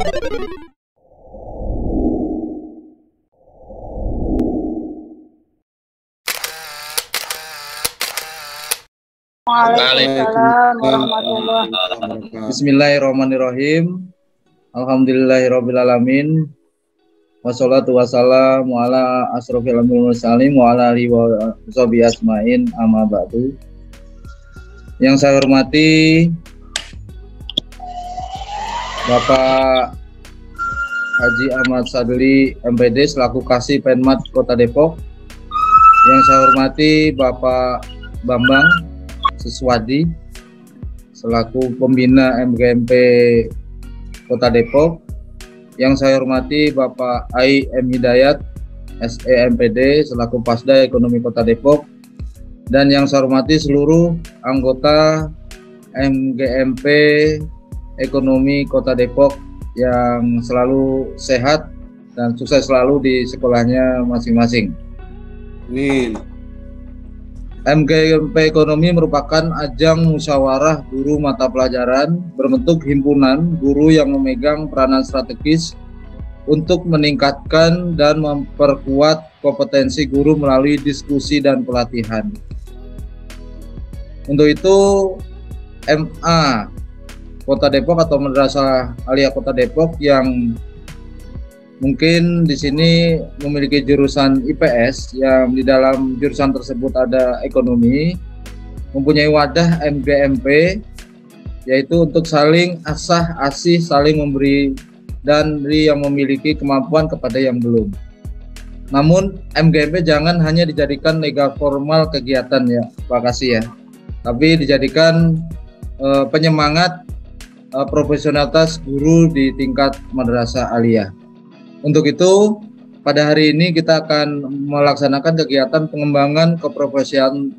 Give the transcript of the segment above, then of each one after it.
Waalaikumsalam warahmatullahi wabarakatuh. Bismillahirrahmanirrahim. Alhamdulillahirrabbilalamin. Wassalatu wassalamu ala asrofil mursalin wa ala alihi wa sahbihi asma'in amma ba'du. Yang saya hormati Bapak Haji Ahmad Sadli MPD selaku Kasih Penmat Kota Depok. Yang saya hormati Bapak Bambang Suswadi selaku Pembina MGMP Kota Depok. Yang saya hormati Bapak Ai M. Hidayat SEMPD selaku Pasda Ekonomi Kota Depok. Dan yang saya hormati seluruh anggota MGMP Ekonomi Kota Depok yang selalu sehat dan sukses selalu di sekolahnya masing-masing. Amin. MGMP Ekonomi merupakan ajang musyawarah guru mata pelajaran berbentuk himpunan guru yang memegang peranan strategis untuk meningkatkan dan memperkuat kompetensi guru melalui diskusi dan pelatihan. Untuk itu, MA Kota Depok atau Madrasah Aliyah Kota Depok yang mungkin di sini memiliki jurusan IPS yang di dalam jurusan tersebut ada ekonomi, mempunyai wadah MGMP yaitu untuk saling asah asih, saling memberi dan beri yang memiliki kemampuan kepada yang belum. Namun MGMP jangan hanya dijadikan legal formal kegiatan ya Pak Kasih ya, tapi dijadikan penyemangat profesionalitas guru di tingkat madrasah aliyah. Untuk itu, pada hari ini kita akan melaksanakan kegiatan pengembangan keprofesian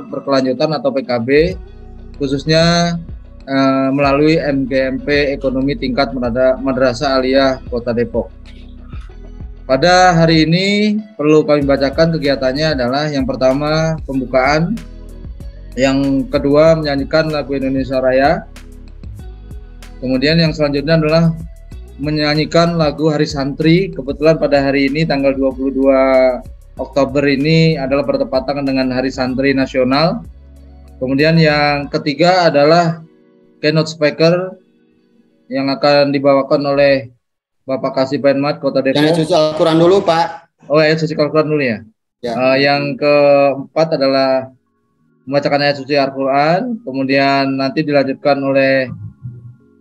berkelanjutan atau PKB, khususnya melalui MGMP Ekonomi Tingkat Madrasah Aliyah Kota Depok. Pada hari ini perlu kami bacakan kegiatannya adalah yang pertama pembukaan, yang kedua menyanyikan lagu Indonesia Raya, kemudian yang selanjutnya adalah menyanyikan lagu Hari Santri. Kebetulan pada hari ini tanggal 22 Oktober ini adalah bertepatan dengan Hari Santri Nasional. Kemudian yang ketiga adalah keynote speaker yang akan dibawakan oleh Bapak Kasih Penmat Kota Depok. Jangan suci Al-Quran dulu Pak. Oh ya, suci Al-Quran dulu ya. Yang keempat adalah membacakan ayat suci Al-Quran. Kemudian nanti dilanjutkan oleh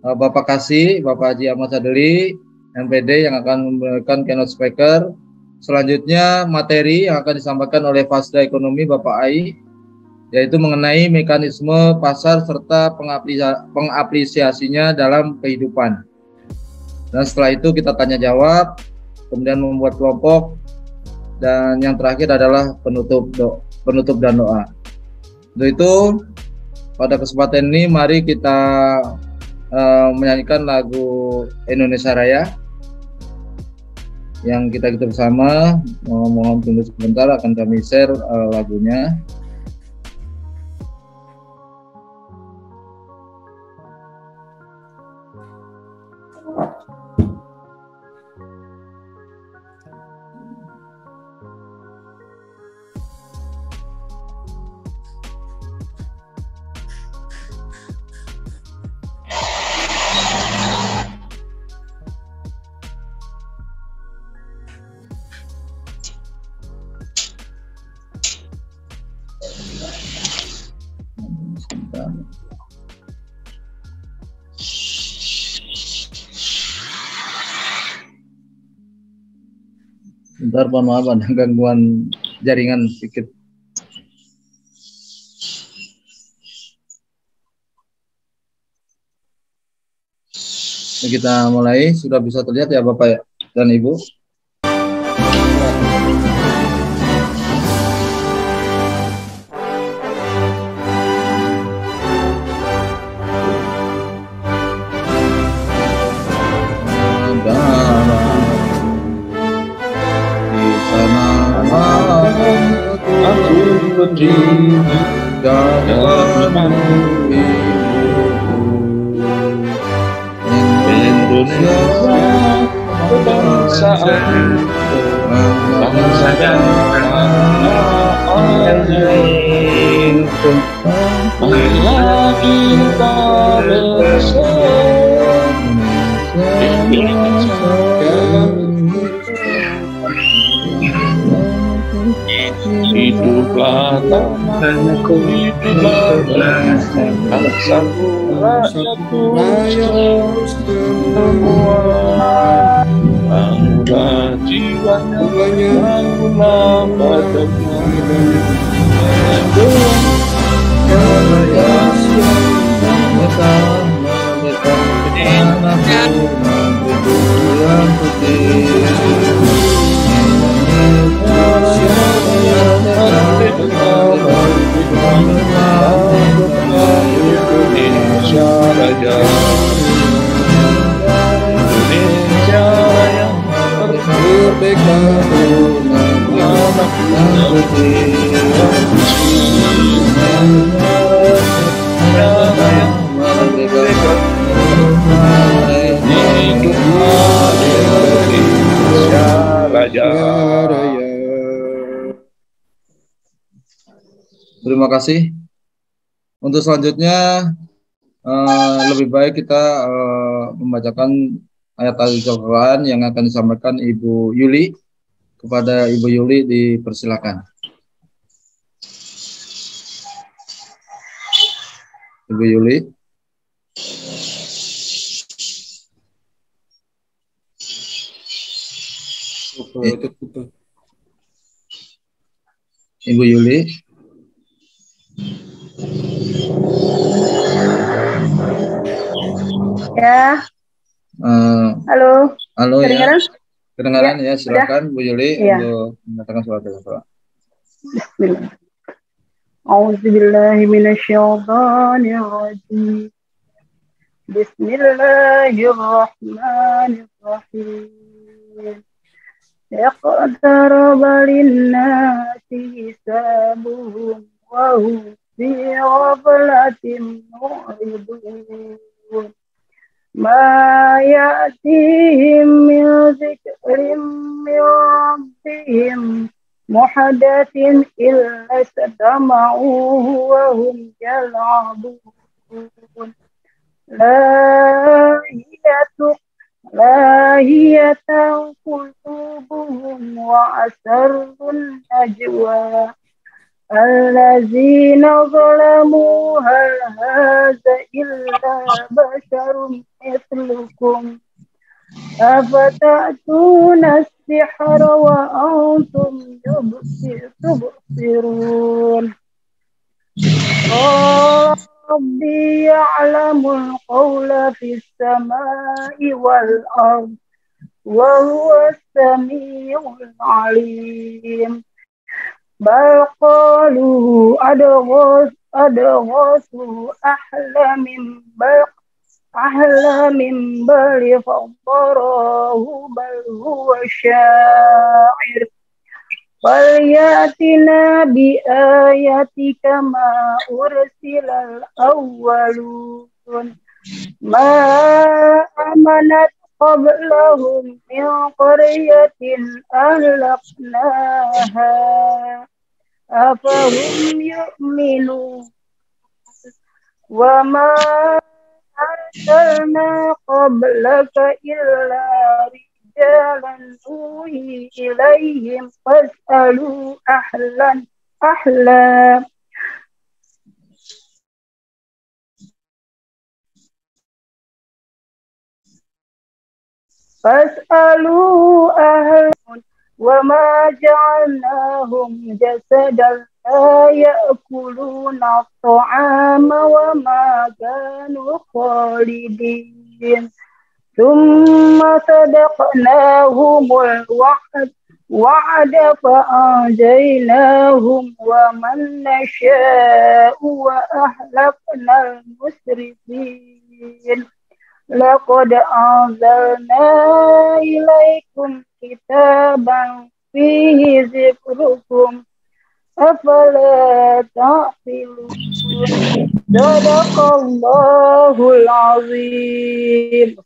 Bapak Kasih, Bapak Haji Ahmad Sadli, MPD yang akan memberikan keynote speaker. Selanjutnya materi yang akan disampaikan oleh Pasda Ekonomi Bapak Ai, yaitu mengenai mekanisme pasar serta pengapresiasinya dalam kehidupan. Dan setelah itu kita tanya jawab, kemudian membuat kelompok, dan yang terakhir adalah penutup dan doa. Untuk itu pada kesempatan ini mari kita menyanyikan lagu Indonesia Raya yang kita bersama. Mohon tunggu sebentar, akan kami share lagunya. Bentar, mohon maaf ada gangguan jaringan sedikit. Kita mulai, sudah bisa terlihat ya Bapak dan Ibu? bangsa dan tanah air. Marilah kita hiduplah tanahku, hiduplah bangsaku, rakyatku semua. Bangunlah jiwanya, bangunlah badannya, Indonesia Raya, Indonesia Raya, merdeka, Indonesia Raya. Terima kasih. Untuk selanjutnya lebih baik kita membacakan ayat Al-Quran yang akan disampaikan Ibu Yuli. Kepada Ibu Yuli dipersilakan. Ibu Yuli. Ibu Yuli. Ya. Halo. Halo ya. Kedengaran ya, silakan Bu Yuli untuk mengatakan surat Al-Quran. Bismillah. A'udzubillahi minasyaitonirrajim. Bismillahirrahmanirrahim. Iqtaraba lin-nasi hisabuhum wa hum fi ghaflatin mu'ridun. Ma ya'tihim min dzikrin min rabbihim muhdatsin illa istama'uhu wa hum yal'abun. Lahiyatan qulubuhum wa asarrun najwa. Allazina zalamu hal hadza illa basharun mithlukum afata'tuna as-sihra wa antum tubsirun. Rabbi ya'lamul qawla fis samai wal ard wa huwas samiul alim. Bal qalu adghasu ahlamin bal faddarahu bal huwa sya'ir fal yatina bi ayati kama ursilal awwalun ma amanat qablahum min qaryatin ahlaknaha afahum yu'minun wa ma arsalna qablaka illa rijalan nuhi ilaihim fas'alu ahla wa ma ja'alnahum jasadan la ya'kuluna at-ta'ama wa ma kanu khalidin. Thumma sadaqnahumul wa'ada fa'anjaynahum wa man nasha'u wa ahlaknal musrifin. Laqad anzalna ilaikum kitaban fihi zikrukum afala ta'qilun. Sadaqallahul azim.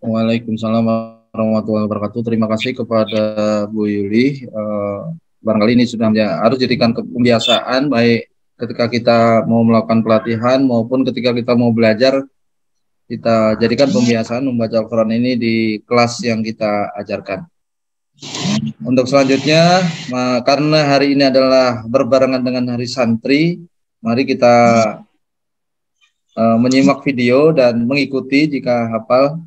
Waalaikumsalam warahmatullahi wabarakatuh. Terima kasih kepada Bu Yuli. Barangkali ini sudah harus jadikan kebiasaan baik ketika kita mau melakukan pelatihan maupun ketika kita mau belajar, kita jadikan pembiasaan membaca Al-Quran ini di kelas yang kita ajarkan. Untuk selanjutnya, karena hari ini adalah berbarengan dengan Hari Santri, mari kita menyimak video dan mengikuti jika hafal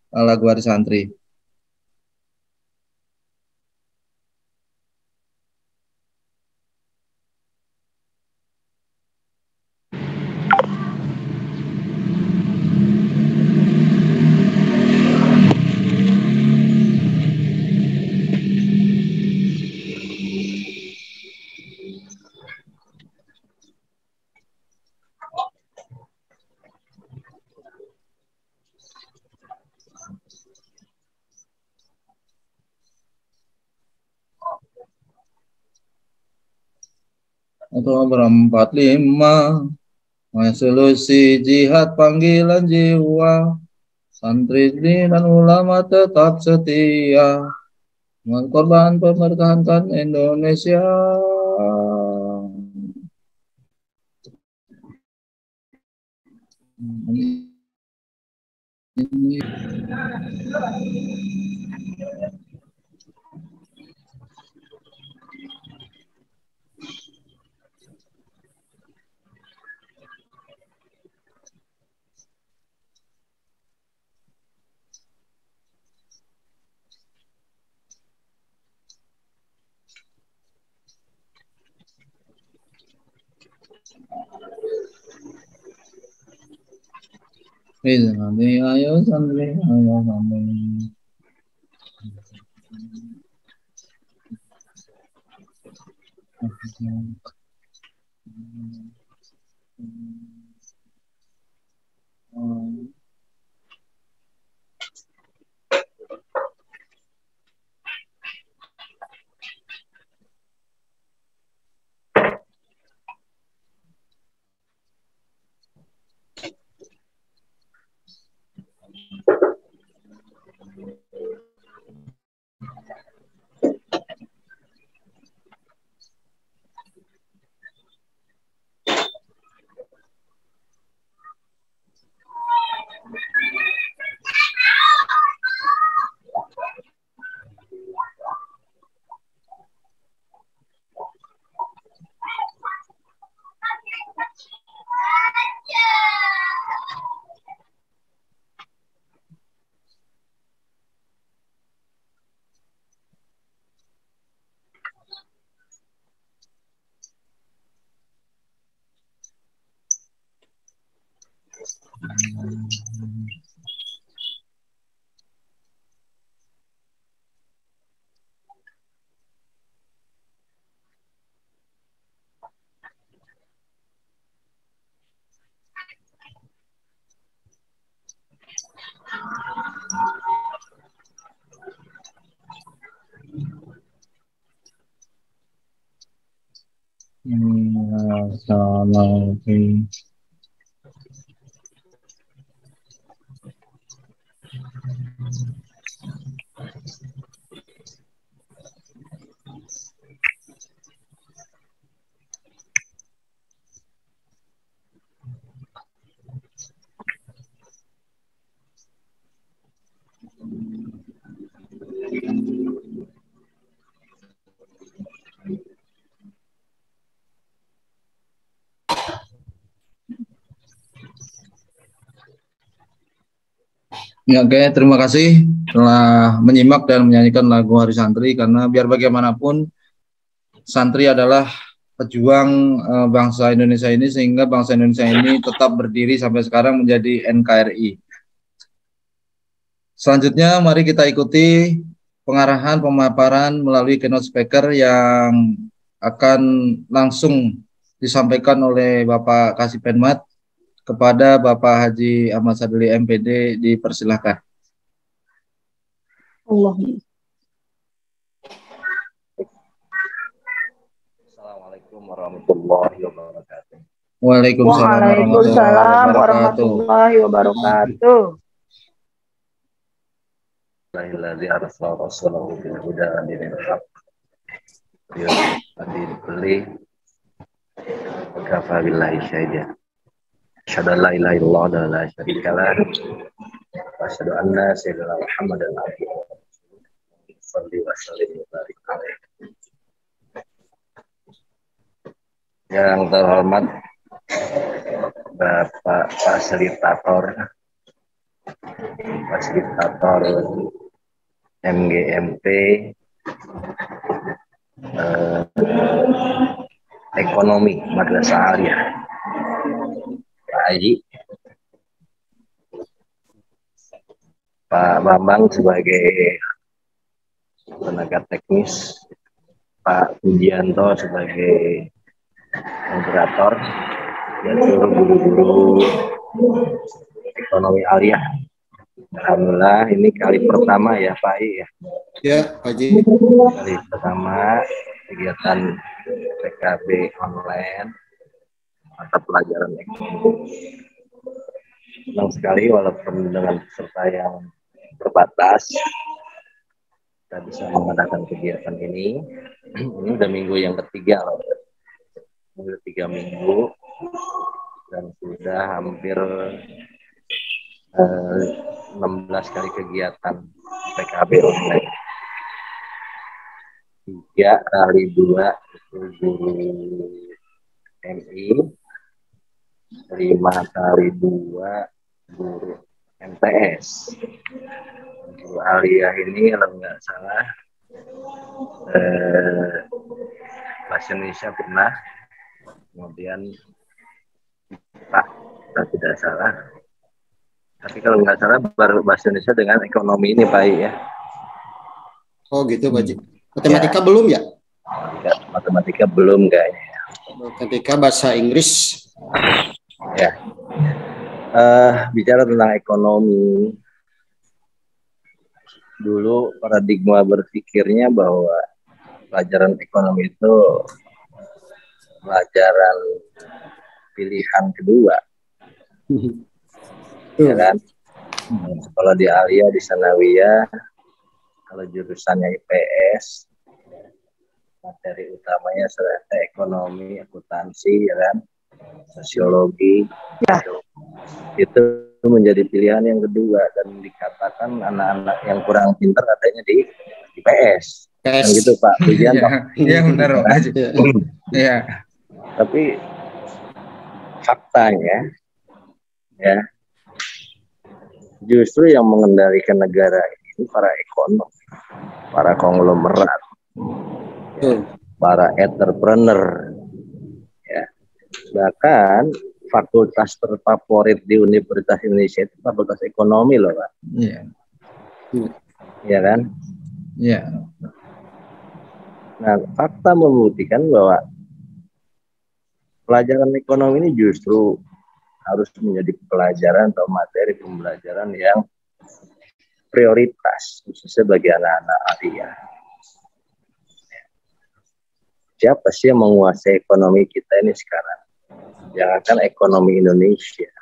lagu Hari Santri. Atau berempat lima solusi jihad panggilan jiwa, santri dan ulama tetap setia mengorban mempertahankan Indonesia. Ayo santri, ayo santri. Assalamualaikum. Ya, oke, terima kasih telah menyimak dan menyanyikan lagu Hari Santri, karena biar bagaimanapun santri adalah pejuang bangsa Indonesia ini, sehingga bangsa Indonesia ini tetap berdiri sampai sekarang menjadi NKRI. Selanjutnya mari kita ikuti pengarahan pemaparan melalui keynote speaker yang akan langsung disampaikan oleh Bapak Kasih-Penmat. Kepada Bapak Haji Ahmad Sadili MPD, dipersilahkan. Assalamualaikum warahmatullahi wabarakatuh. Waalaikumsalam warahmatullahi wabarakatuh. Alhamdulillahilladzi arsala rasulahu bil huda wa dinil haqq liyudhhirahu wa kafa billahi shahida. Asyhadu an la ilaha illallah wa la syarika lah wa asyhadu anna sayyidina Muhammadan abduhu wa rasuluh. Shalli wa sallim wa barik alaihi. Yang terhormat Bapak fasilitator MGMP ekonomi Madrasah Aliyah, Pak Haji, Pak Bambang sebagai tenaga teknis, Pak Pujianto sebagai moderator, dan seluruh guru-guru ekonomi Aliyah. Alhamdulillah ini kali pertama ya Pak I ya. Ya, Pak Haji. Kali pertama kegiatan PKB online mata pelajaran ekonomi. Senang sekali walaupun dengan peserta yang terbatas kita bisa mengadakan kegiatan ini. Ini udah minggu yang ketiga loh. Udah 3 minggu dan sudah hampir 16 kali kegiatan PKB online. 3 kali 2 itu guru MI, 5 kali 2 guru MTS. Guru Aliyah ini kalau nggak salah bahasa Indonesia pernah, kemudian Pak tidak salah. Tapi kalau nggak salah baru bahasa Indonesia dengan ekonomi ini Pak ya. Oh gitu Pak Haji. Matematika ya. Belum ya? Matematika belum kayaknya. Ketika bahasa Inggris. Ya. Bicara tentang ekonomi, dulu paradigma berpikirnya bahwa pelajaran ekonomi itu pelajaran pilihan kedua. Ya kan? Kalau di Aliyah, di Sanawiyah, kalau jurusannya IPS, materi utamanya serta ekonomi, akuntansi, ya kan, sosiologi, ya. Itu menjadi pilihan yang kedua dan dikatakan anak-anak yang kurang pintar adanya di IPS. Kan gitu Pak Pujian. Iya benar Pak. Iya. Tapi faktanya, ya, justru yang mengendalikan negara ini para ekonom, para konglomerat, para entrepreneur, ya. Bahkan fakultas terfavorit di Universitas Indonesia itu fakultas ekonomi loh Pak. Iya. Iya kan? Iya. Nah, fakta membuktikan bahwa pelajaran ekonomi ini justru harus menjadi pelajaran atau materi pembelajaran yang prioritas, khususnya bagi anak-anak Aliyah. Siapa sih yang menguasai ekonomi kita ini sekarang? Jangankan ekonomi Indonesia,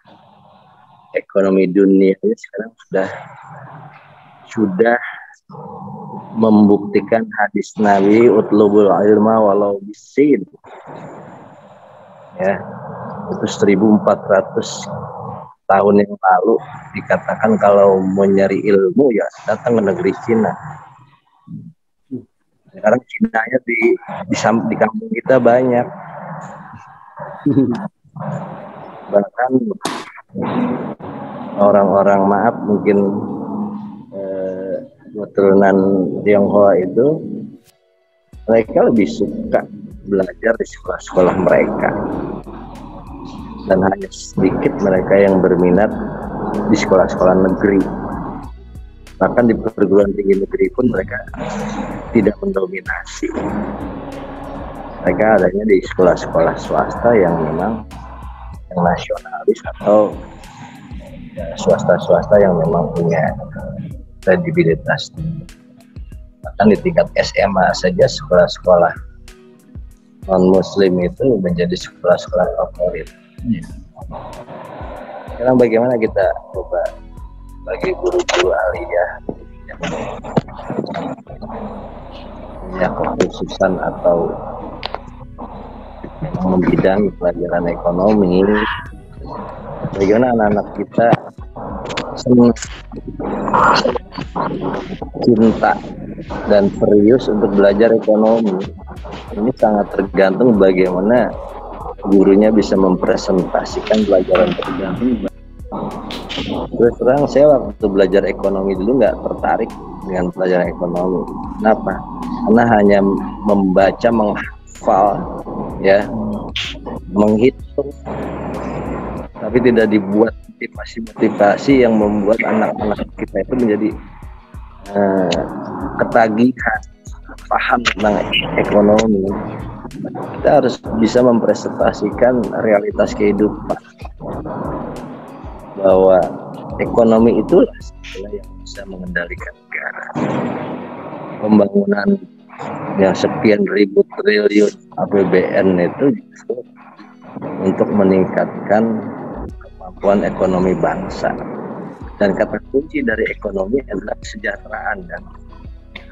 ekonomi dunia ini sekarang sudah membuktikan hadis Nabi utlubul ilma walau bisin. Ya, itu 1400 tahun yang lalu dikatakan kalau mau nyari ilmu ya datang ke negeri Cina. Sekarang Cinanya di kampung kita banyak. Bahkan orang-orang maaf mungkin keturunan Tionghoa itu mereka lebih suka belajar di sekolah-sekolah mereka dan hanya sedikit mereka yang berminat di sekolah-sekolah negeri. Bahkan di perguruan tinggi negeri pun mereka tidak mendominasi. Mereka adanya di sekolah-sekolah swasta yang memang yang nasionalis atau swasta-swasta yang memang punya kredibilitas. Bahkan di tingkat SMA saja sekolah-sekolah non-muslim itu menjadi sekolah-sekolah favorit. Sekarang bagaimana kita coba bagi guru-guru Aliyah yang ya kekhususan atau membidangi pelajaran ekonomi, bagaimana anak-anak kita senang, cinta dan serius untuk belajar ekonomi. Ini sangat tergantung bagaimana gurunya bisa mempresentasikan pelajaran tersebut. Terus terang saya waktu belajar ekonomi dulu nggak tertarik dengan pelajaran ekonomi. Kenapa? Karena hanya membaca, menghafal, ya, menghitung, tapi tidak dibuat motivasi yang membuat anak-anak kita itu menjadi ketagihan paham tentang ekonomi. Kita harus bisa mempresentasikan realitas kehidupan, bahwa ekonomi itulah yang bisa mengendalikan negara. Pembangunan yang sekian ribu triliun APBN itu justru untuk meningkatkan kemampuan ekonomi bangsa. Dan kata kunci dari ekonomi adalah kesejahteraan dan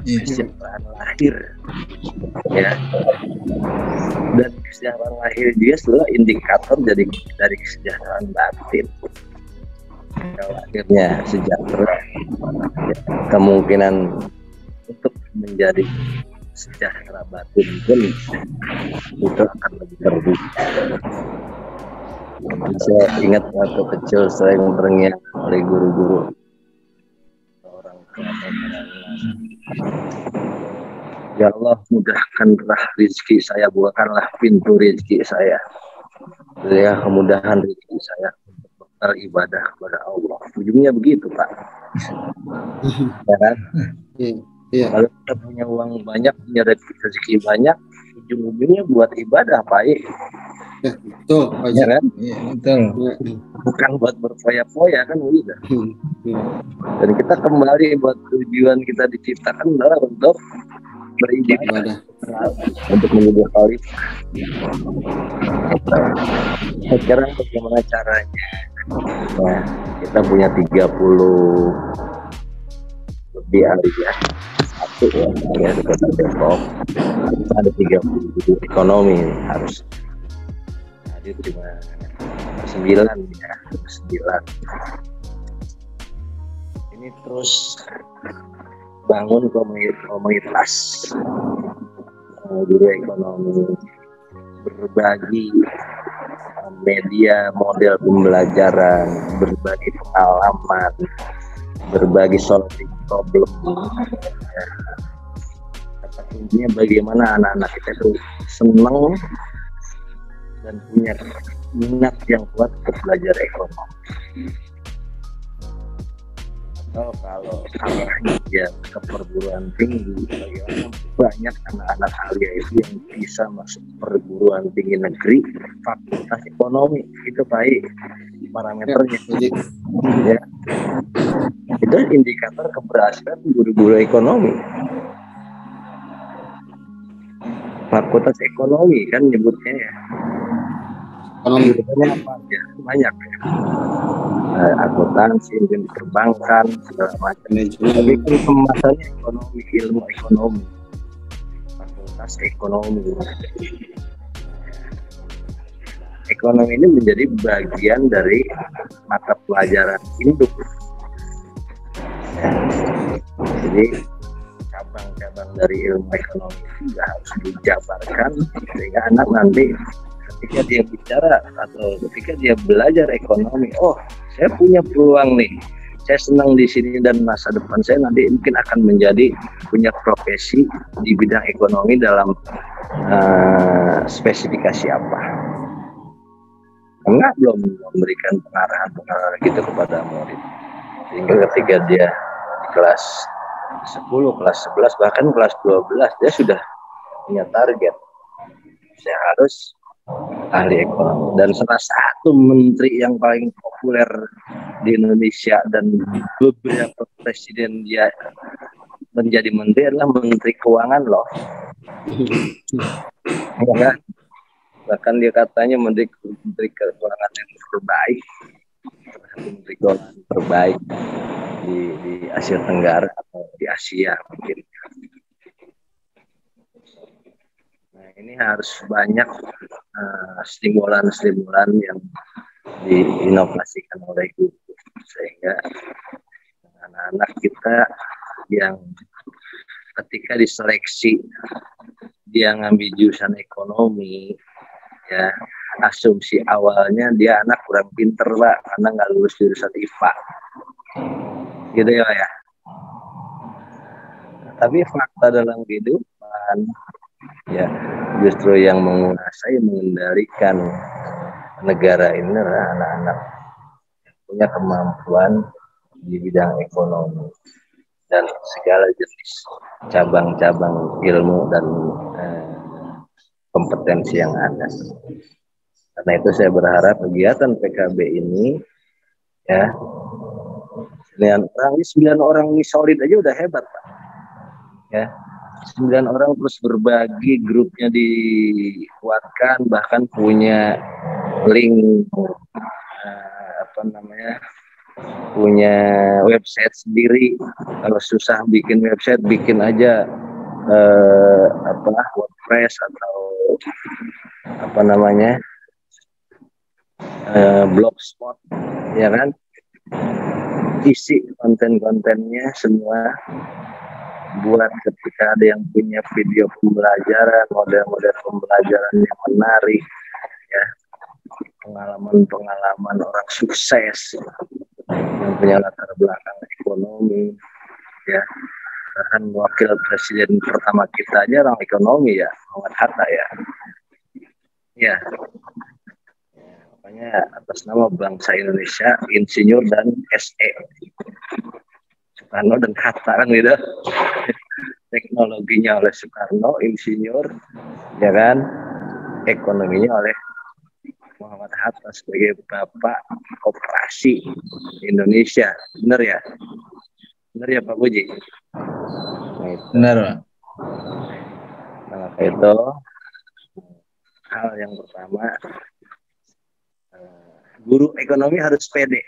kesejahteraan lahir, ya. Dan kesejahteraan lahir dia adalah indikator dari kesejahteraan batin. Kalau akhirnya sejahtera, kemungkinan untuk menjadi sejahtera batin pun itu akan lebih terbuka. Saya ingat waktu kecil sering terngiang oleh guru-guru, orang tua, ya Allah mudahkanlah rezeki saya, bukakanlah pintu rezeki saya, ya kemudahan rezeki saya untuk bekal ibadah kepada Allah. Ujungnya begitu, Pak. Ya kan? Iya. Kalau kita punya uang banyak, punya rezeki banyak, ujung-ujungnya buat ibadah, Pak. Ya, betul, Pak. Ya kan? Iya, betul. Bukan buat berfoya-foya kan gitu. Dan kita kembali buat tujuan kita diciptakan adalah untuk beribadah, untuk menjadi khalifah. Sekarang bagaimana caranya? Nah, kita punya 30 lebih area, satu ya, area di Kota Depok. Kita ada 30 ekonomi harus. Hadir cuma 9 ya, 9. Ini terus bangun komunitas guru ekonomi, berbagi media model pembelajaran, berbagi pengalaman, berbagi solving problem. Kata kuncinya bagaimana anak-anak kita itu senang dan punya minat yang kuat untuk belajar ekonomi. Atau kalau dia ke perguruan tinggi, bagaimana banyak anak-anak alia itu yang bisa masuk perguruan tinggi negeri fakultas ekonomi. Itu baik parameternya. Ya. Itu indikator keberhasilan guru-guru ekonomi. Fakultas ekonomi kan nyebutnya ya. Ekonomi apa ya? Banyak ya. Akuntansi, perbankan, segala macam. Tapi kan pembahasannya ekonomi, ilmu ekonomi, fakultas ekonomi. Ekonomi ini menjadi bagian dari mata pelajaran induk. Jadi cabang-cabang dari ilmu ekonomi itu juga harus dijabarkan sehingga anak nanti ketika dia bicara atau ketika dia belajar ekonomi, oh saya punya peluang nih, saya senang di sini dan masa depan saya nanti mungkin akan menjadi punya profesi di bidang ekonomi dalam spesifikasi apa. Karena belum memberikan pengarahan gitu kepada murid, sehingga ketika dia di kelas 10, kelas 11, bahkan kelas 12 dia sudah punya target, saya harus ahli ekonomi. Dan salah satu menteri yang paling populer di Indonesia dan beberapa presiden dia menjadi menteri adalah menteri keuangan loh. Ya, bahkan dia katanya menteri keuangan yang terbaik, menteri keuangan terbaik di Asia Tenggara atau di Asia mungkin. Nah, ini harus banyak stimulan-stimulan yang diinovasikan oleh guru sehingga anak-anak kita yang ketika diseleksi dia ngambil jurusan ekonomi, ya asumsi awalnya dia anak kurang pinter Pak karena nggak lulus jurusan IPA, gitu ya. Tapi fakta dalam kehidupan ya justru yang menguasai mengendalikan negara ini adalah anak-anak yang punya kemampuan di bidang ekonomi dan segala jenis cabang-cabang ilmu dan kompetensi yang ada. Karena itu saya berharap kegiatan PKB ini ya 9 orang ini solid aja udah hebat Pak. Ya 9 orang terus berbagi, grupnya dikuatkan, bahkan punya link punya website sendiri. Kalau susah bikin website, bikin aja WordPress atau blogspot, ya kan? Isi konten-kontennya semua, buat ketika ada yang punya video pembelajaran, model-model pembelajaran yang menarik, ya, pengalaman-pengalaman orang sukses yang punya latar belakang ekonomi, ya. Bahkan wakil presiden pertama kita aja orang ekonomi ya, Muhammad Hatta ya. Ya. Makanya atas nama bangsa Indonesia, insinyur dan SE. Soekarno dan Hatta kan gitu. Teknologinya oleh Soekarno, insinyur, ya kan? Ekonominya oleh Muhammad Hatta sebagai Bapak Koperasi Indonesia. Benar ya? Benar ya Pak Puji? Nah, benar Pak. Nah, maka itu hal yang pertama, guru ekonomi harus pede.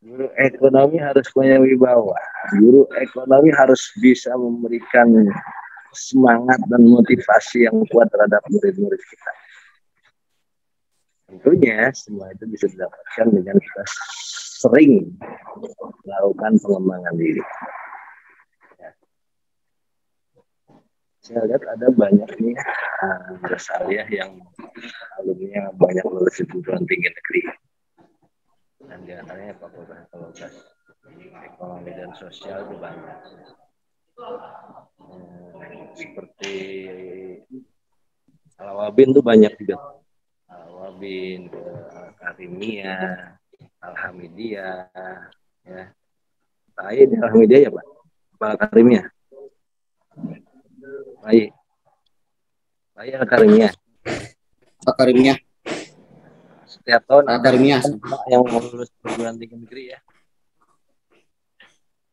Guru ekonomi harus punya wibawa. Guru ekonomi harus bisa memberikan semangat dan motivasi yang kuat terhadap murid-murid kita. Tentunya semua itu bisa didapatkan dengan kita sering melakukan pengembangan diri. Ya. Saya lihat ada banyak nih bersaliyah yang alumni banyak lulus di perguruan tinggi negeri. Dan di antaranya fakultas ekonomi dan sosial itu banyak. Seperti Al-Wabin itu banyak juga. Al-Wabin, Karimia, Alhamidiyah, ya. Baik, Alhamidiyah ya Pak? Pak Karimia? Baik. Baik Al-Karimia. Pak Karimia. Setiap tahun Pak Karimia yang lulus perguruan tinggi negeri ya.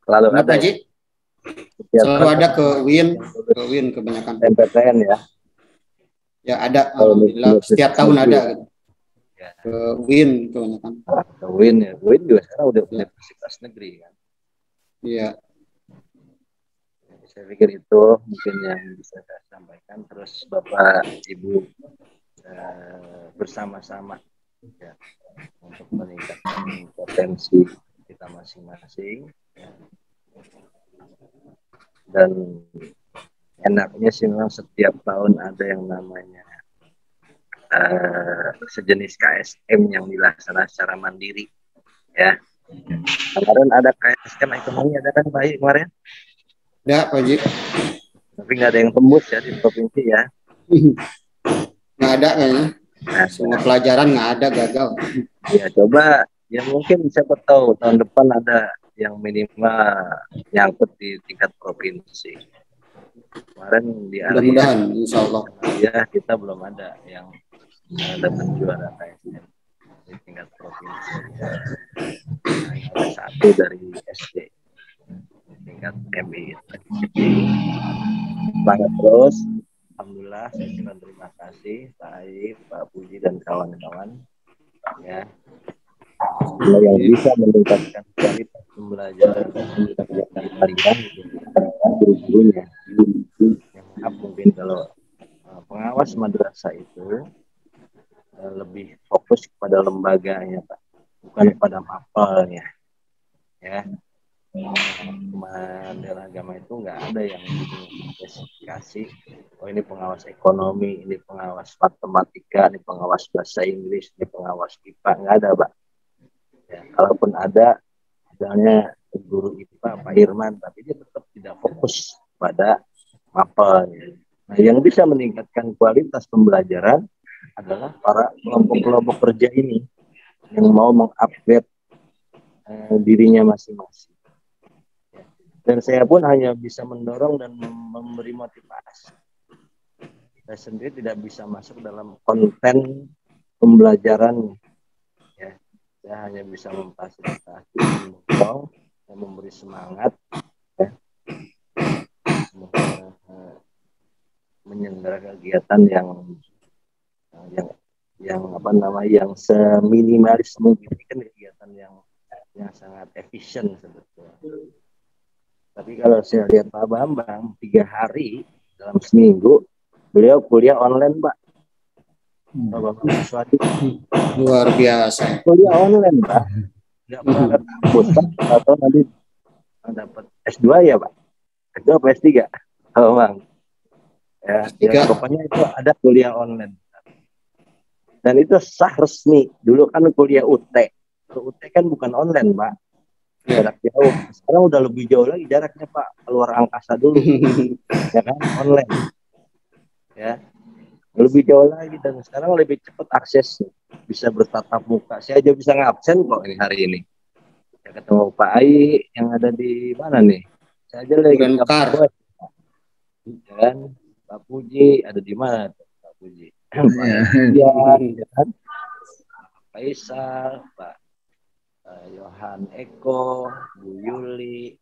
Selalu ada Pak Haji? Selalu ada ke UIN kebanyakan. MPTN ya. Ya ada, alhamdulillah setiap tahun ada gitu. Ya. Ke UIN kebanyakan. Ke UIN ya. UIN juga sekarang udah universitas negeri kan. Iya. Saya pikir itu mungkin yang bisa saya sampaikan. Terus Bapak Ibu bersama-sama ya, untuk meningkatkan potensi kita masing-masing ya. Dan enaknya sih memang setiap tahun ada yang namanya sejenis KSM yang dilaksanakan secara mandiri ya. Kemarin ada KSM ekonomi ada kan Pak kemarin? Ada Pak Haji. Tapi nggak ada yang tembus ya di provinsi ya. Nggak ada kayaknya. Nah, semua pelajaran nggak ada, gagal. Ya coba ya mungkin siapa tahu tahun depan ada yang minimal nyangkut di tingkat provinsi. Kemarin di mudah-mudahan insya Allah ya kita belum ada yang dapat juara KSM di tingkat provinsi. Hanya ada satu dari SD tingkat MI. Semangat terus. Alhamdulillah, saya kira terima kasih Pak Aif, Pak Puji dan kawan-kawan ya. Yang bisa meningkatkan kualitas pembelajaran pembelajaran kegiatan harian guru-gurunya. Ya, maaf mungkin kalau pengawas madrasah itu lebih fokus kepada lembaganya Pak, bukan pada mapelnya ya. Kementerian Agama itu nggak ada yang spesifikasi, oh ini pengawas ekonomi, ini pengawas matematika, ini pengawas bahasa Inggris, ini pengawas IPA, nggak ada Pak ya. Kalaupun ada, misalnya guru IPA Pak Irman, tapi dia tetap tidak fokus pada mapelnya. Nah, yang bisa meningkatkan kualitas pembelajaran adalah para kelompok-kelompok kerja ini yang mau mengupgrade dirinya masing-masing. Dan saya pun hanya bisa mendorong dan memberi motivasi. Saya sendiri tidak bisa masuk dalam konten pembelajaran. Ya, saya hanya bisa memfasilitasi, mendorong, dan memberi semangat, ya, menyelenggarakan kegiatan yang seminimalis mungkin. Ini kan kegiatan yang sangat efisien sebetulnya. Tapi kalau saya lihat Pak Bambang 3 hari dalam seminggu beliau kuliah online Pak. Pak Bambang Suswadi Luar biasa. kuliah online Pak, nggak pernah ke kampus Pak. Atau nanti dapat S2 ya Pak, S2 apa S3 Pak Bambang ya, pokoknya itu ada kuliah online dan itu sah resmi. Dulu kan kuliah UT, UT kan bukan online Pak, jarak jauh. Sekarang udah lebih jauh lagi jaraknya Pak, keluar angkasa dulu ya kan, online ya, lebih jauh lagi. Dan sekarang lebih cepat aksesnya, bisa bertatap muka. Saya aja bisa ngabsen kok ini hari ini ya, ketemu Pak Ai yang ada di mana nih, saya aja lagi Mekar ya kan. Pak Puji ada di mana Pak Puji? Pak ya kan, Faisal, Pak Yohan Eko, Bu Yuli,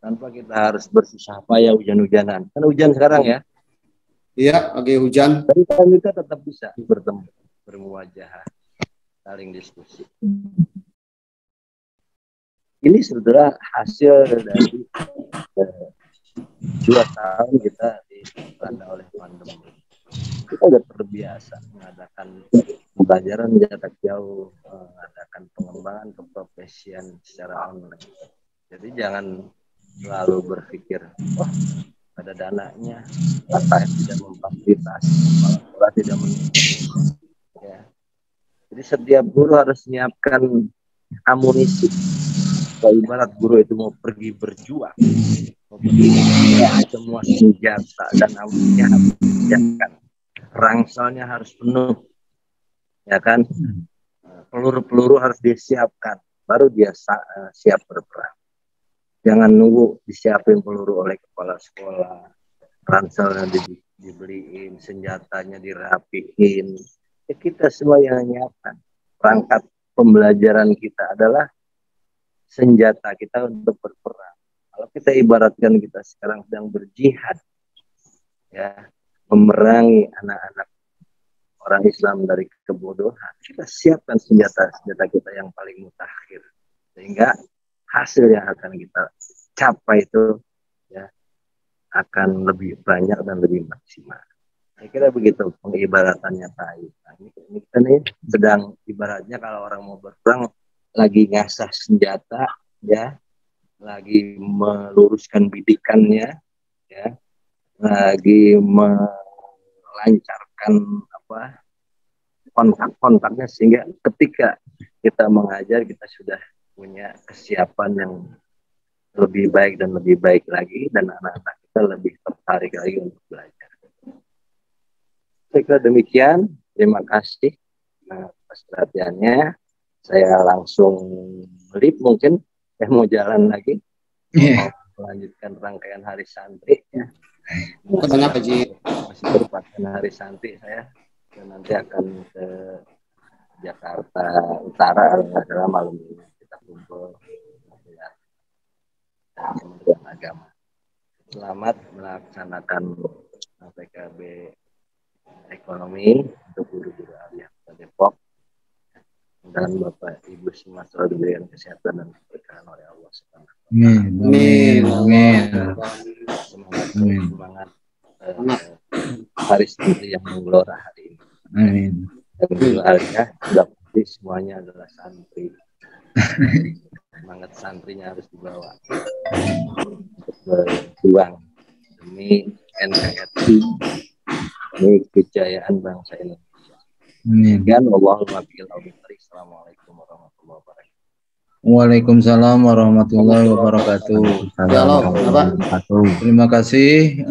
tanpa kita harus bersusah payah hujan-hujanan. Kan hujan sekarang ya. Iya, lagi hujan. Tapi kita tetap bisa bertemu, bermuwajah, saling diskusi. Ini sebetulnya hasil dari 2 tahun kita dilanda oleh pandemi. Kita sudah terbiasa mengadakan pembelajaran jarak jauh, mengadakan pengembangan keprofesian secara online. Jadi jangan selalu berpikir, wah ada dananya, ATM tidak memfasilitasi, kepala sekolah tidak mendukung. Ya. Jadi setiap guru harus menyiapkan amunisi. Kalau ibarat guru itu mau pergi berjuang, mau pergi semua senjata dan amunisinya harus disiapkan. Rangselnya harus penuh, ya kan? Peluru-peluru harus disiapkan, baru dia siap berperang. Jangan nunggu disiapin peluru oleh kepala sekolah, ranselnya dibeliin, senjatanya dirapihin. Ya, kita semua yang menyiapkan. Perangkat pembelajaran kita adalah senjata kita untuk berperang. Kalau kita ibaratkan kita sekarang sedang berjihad, ya, memerangi anak-anak orang Islam dari kebodohan, kita siapkan senjata kita yang paling mutakhir, sehingga hasil yang akan kita capai itu ya akan lebih banyak dan lebih maksimal. Saya kira begitu pengibaratannya Pak Ayu. Nah, ini kita nih sedang ibaratnya kalau orang mau berperang lagi ngasah senjata ya, lagi meluruskan bidikannya ya, lagi melancarkan kontak-kontaknya, sehingga ketika kita mengajar kita sudah punya kesiapan yang lebih baik dan lebih baik lagi, dan anak-anak kita lebih tertarik lagi untuk belajar. Saya kira demikian. Terima kasih atas perhatiannya. Saya langsung leave, mungkin saya mau jalan lagi, mau melanjutkan rangkaian hari santri ya. Katanya Pak Ji. Masih berpakaian hari santri saya, dan nanti akan ke Jakarta Utara adalah malam ini kita kumpul dengan Kementerian Agama. Selamat melaksanakan PKB ekonomi untuk guru-guru aliyah Depok, dan Bapak Ibu semua selalu diberikan kesehatan dan keberkahan oleh Allah Subhanahu Amin. Amin. Amin. Semangat hari santri yang menggelora hari ini. Amin. Dan Guru Alia sudah pasti semuanya adalah santri. Semangat santrinya harus dibawa untuk berjuang demi NKRI, demi kejayaan bangsa Indonesia. Dan Allahumma bi'il awitri. Assalamualaikum warahmatullahi wabarakatuh. Waalaikumsalam warahmatullahi wabarakatuh. Terima kasih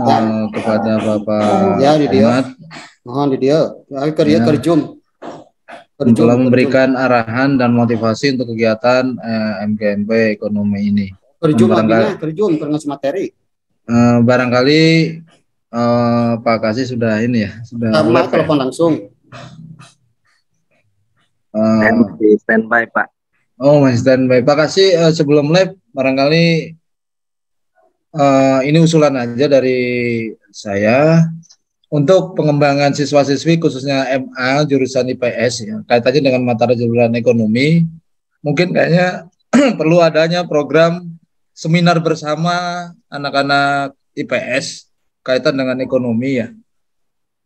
kepada Bapak Ahmad. Mohon di dia. Kerja kerjum. Telah memberikan arahan dan motivasi untuk kegiatan MGMP ekonomi ini. Kerjum karena materi. Barangkali Pak Kasih sudah ini ya, sudah telepon langsung. Standby Pak. Oh, masih standby. Pak Kasih sebelum live barangkali ini usulan aja dari saya untuk pengembangan siswa-siswi khususnya MA jurusan IPS ya, kaitannya dengan mata pelajaran ekonomi, mungkin kayaknya perlu adanya program seminar bersama anak-anak IPS kaitan dengan ekonomi ya.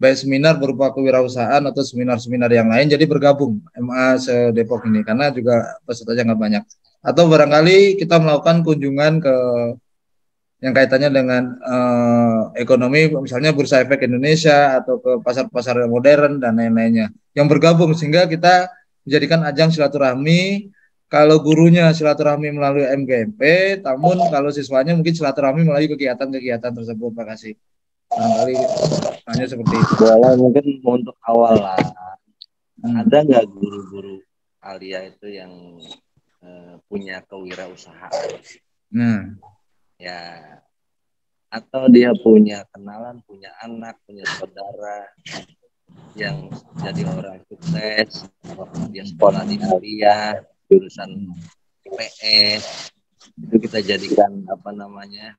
Baik seminar berupa kewirausahaan atau seminar-seminar yang lain, jadi bergabung MA se-Depok ini karena juga pesertanya nggak banyak. Atau barangkali kita melakukan kunjungan ke yang kaitannya dengan ekonomi, misalnya Bursa Efek Indonesia atau ke pasar-pasar modern dan lain-lainnya yang bergabung sehingga kita menjadikan ajang silaturahmi. Kalau gurunya silaturahmi melalui MGMP, namun kalau siswanya mungkin silaturahmi melalui kegiatan-kegiatan tersebut. Terima kasih. Barangkali hanya seperti itu. Boleh mungkin untuk awal lah. Ada nggak guru-guru Alia itu yang punya kewirausahaan? Ya, atau dia punya kenalan, punya anak, punya saudara yang jadi orang sukses, dia sekolah di Alia, jurusan IPS, itu kita jadikan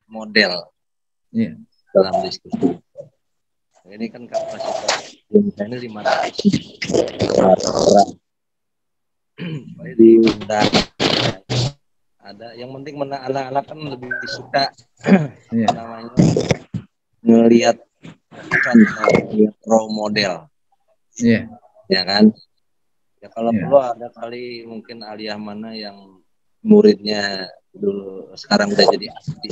model. Yeah. Dalam diskusi. Ini kan kapasitas ini 500 orang. Diundang. Ada yang penting anak-anak kan lebih suka ngelihat role model. Iya. Ya kan? Ya kalau perlu ada kali mungkin aliyah mana yang muridnya dulu sekarang udah jadi asli.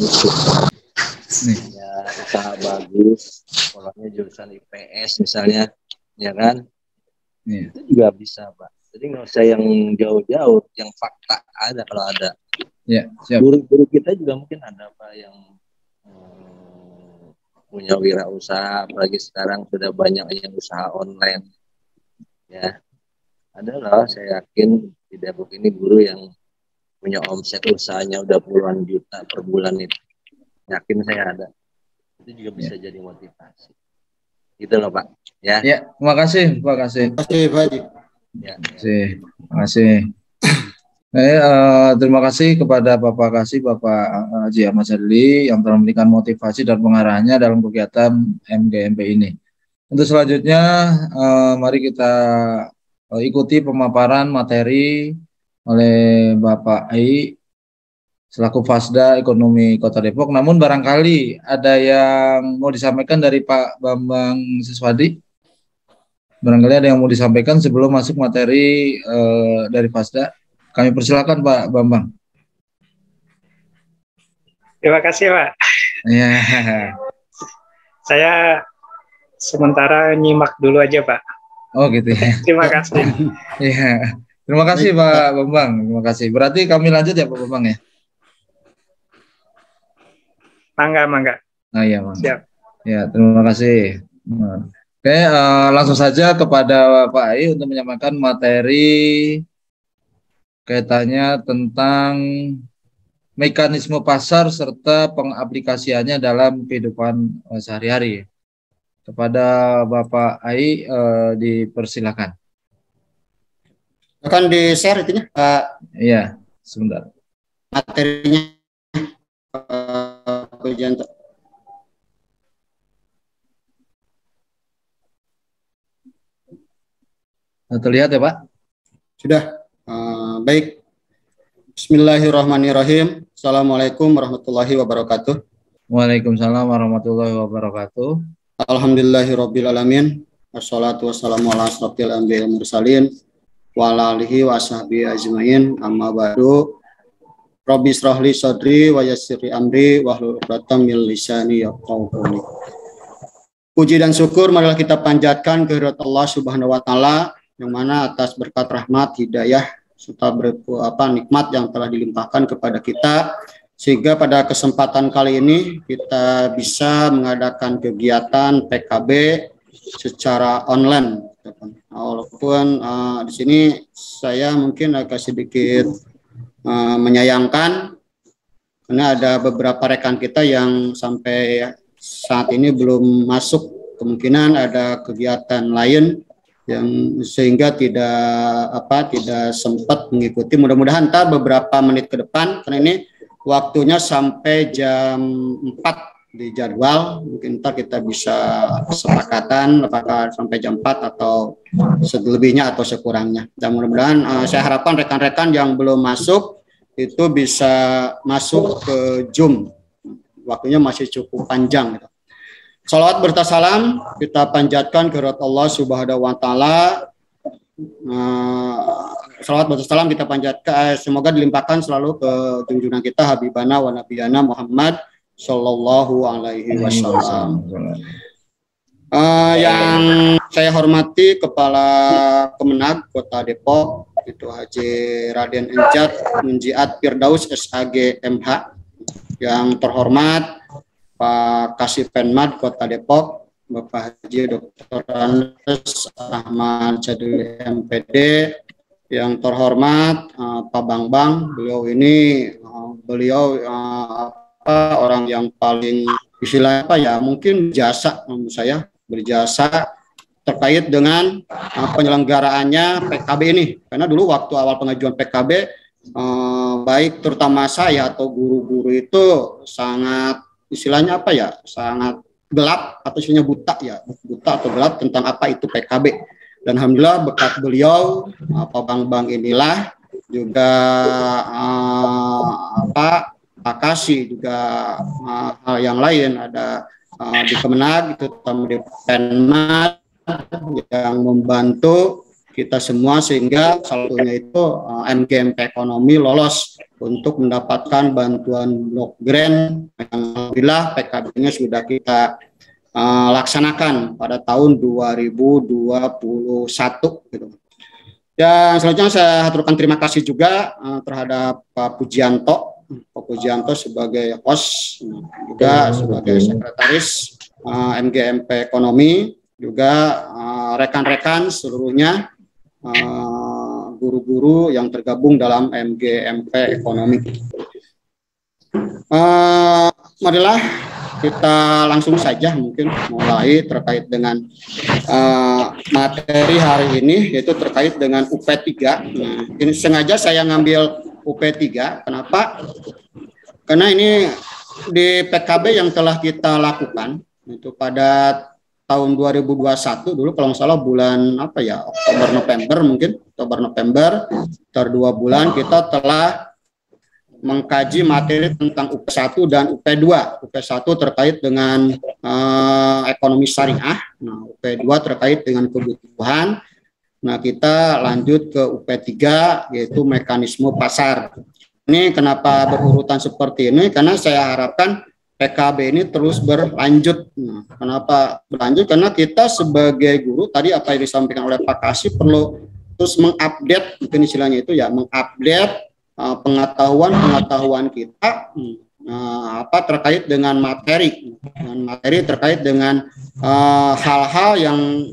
Ya usaha bagus, sekolahnya jurusan IPS misalnya, ya kan? Itu juga bisa Pak. Jadi nggak usah yang jauh-jauh, yang fakta ada kalau ada. Guru-guru kita juga mungkin ada Pak yang punya wirausaha, apalagi sekarang sudah banyak yang usaha online. Ya, ada loh, saya yakin di Depok ini guru yang punya omset usahanya udah puluhan juta per bulan itu. Yakin saya ada. Itu juga bisa jadi motivasi. Gitu loh Pak. Ya. Ya, terima kasih Pak Kasih. Terima kasih Pak Haji. Ya. Terima kasih. Terima kasih kepada Bapak Kasih, Bapak Haji Ahmad Sadli yang telah memberikan motivasi dan pengarahannya dalam kegiatan MGMP ini. Untuk selanjutnya, mari kita ikuti pemaparan materi oleh Bapak Ai selaku Fasda Ekonomi Kota Depok. Namun barangkali ada yang mau disampaikan dari Pak Bambang Siswadi. Barangkali ada yang mau disampaikan sebelum masuk materi dari Fasda. Kami persilakan Pak Bambang. Terima kasih Pak. Ya. Saya sementara nyimak dulu aja Pak. Oh gitu ya. Terima kasih. Ya. Terima kasih Pak Bambang. Terima kasih. Berarti kami lanjut ya Pak Bambang ya. Mangga. Oh iya, Bang. Siap. Ya, terima kasih. Oke, langsung saja kepada Pak Ai untuk menyampaikan materi kaitannya tentang mekanisme pasar serta pengaplikasiannya dalam kehidupan sehari-hari. Kepada Bapak Ai dipersilakan. Akan di-share itunya, Pak. Iya, sebentar. Materinya terlihat ya Pak? Sudah. Baik. Bismillahirrahmanirrahim. Assalamualaikum warahmatullahi wabarakatuh. Waalaikumsalam warahmatullahi wabarakatuh. Alhamdulillahirabbil alamin. Wassalatu wassalamu ala asrofil anbiya'il mursalin wa ala alihi wa sahbihi ajmain. Amma ba'du. Rabbi shrahli sadri wa yassirli amri wahlul 'uqdatam min lisani yafqahu qawli. Puji dan syukur marilah kita panjatkan kehadirat Allah Subhanahu wa taala yang mana atas berkat rahmat, hidayah serta nikmat yang telah dilimpahkan kepada kita, sehingga pada kesempatan kali ini kita bisa mengadakan kegiatan PKB secara online. Walaupun di sini saya mungkin agak sedikit menyayangkan karena ada beberapa rekan kita yang sampai saat ini belum masuk, kemungkinan ada kegiatan lain yang sehingga tidak sempat mengikuti. Mudah-mudahan ntar beberapa menit ke depan, karena ini waktunya sampai jam 4 di jadwal, mungkin ntar kita bisa kesepakatan apakah sampai jam 4 atau selebihnya atau sekurangnya. Dan mudah-mudahan saya harapkan rekan-rekan yang belum masuk itu bisa masuk ke Zoom. Waktunya masih cukup panjang gitu. Salawat berta salam kita panjatkan kehadirat Allah Subhanahu wa taala. Salawat berta salam kita panjatkan, semoga dilimpahkan selalu ke junjungan kita Habibana wa Nabiyana Muhammad sallallahu alaihi wasallam. Yang saya hormati Kepala Kemenag Kota Depok itu Haji Raden Enjat Munjiat Firdaus SAG MH. Yang terhormat Pak Kasih Penmad Kota Depok, Bapak Haji Dr. Andes Ahmad Jadul MPD, yang terhormat Pak Bambang, beliau orang yang paling istilah mungkin jasa menurut saya, berjasa terkait dengan penyelenggaraannya PKB ini, karena dulu waktu awal pengajuan PKB baik terutama saya atau guru-guru itu sangat istilahnya sangat gelap atau istilahnya buta atau gelap tentang apa itu PKB. Dan alhamdulillah berkat beliau Pak Bang inilah juga Pak Kasih juga hal yang lain ada di Kemenag itu terutama di Penmad yang membantu kita semua sehingga salah satunya itu MGMP ekonomi lolos untuk mendapatkan bantuan blok grant yang alhamdulillah PKB-nya sudah kita laksanakan pada tahun 2021 gitu. Dan selanjutnya saya haturkan terima kasih juga terhadap Pak Pujianto sebagai host, juga sebagai sekretaris MGMP ekonomi, juga rekan-rekan seluruhnya guru-guru yang tergabung dalam MGMP ekonomi. Marilah kita langsung saja mungkin mulai terkait dengan materi hari ini, yaitu terkait dengan UP3. Nah, ini sengaja saya ngambil UP3, kenapa? Karena ini di PKB yang telah kita lakukan itu pada tahun 2021 dulu kalau nggak salah bulan Oktober November 2 bulan kita telah mengkaji materi tentang UP1 dan UP2. UP1 terkait dengan ekonomi syariah, nah UP2 terkait dengan kebutuhan. Nah kita lanjut ke UP3 yaitu mekanisme pasar. Ini kenapa berurutan seperti ini? Karena saya harapkan PKB ini terus berlanjut. Nah, kenapa berlanjut? Karena kita sebagai guru, tadi apa yang disampaikan oleh Pak Kasih, perlu terus mengupdate, mungkin istilahnya itu mengupdate pengetahuan kita terkait dengan materi terkait dengan hal-hal yang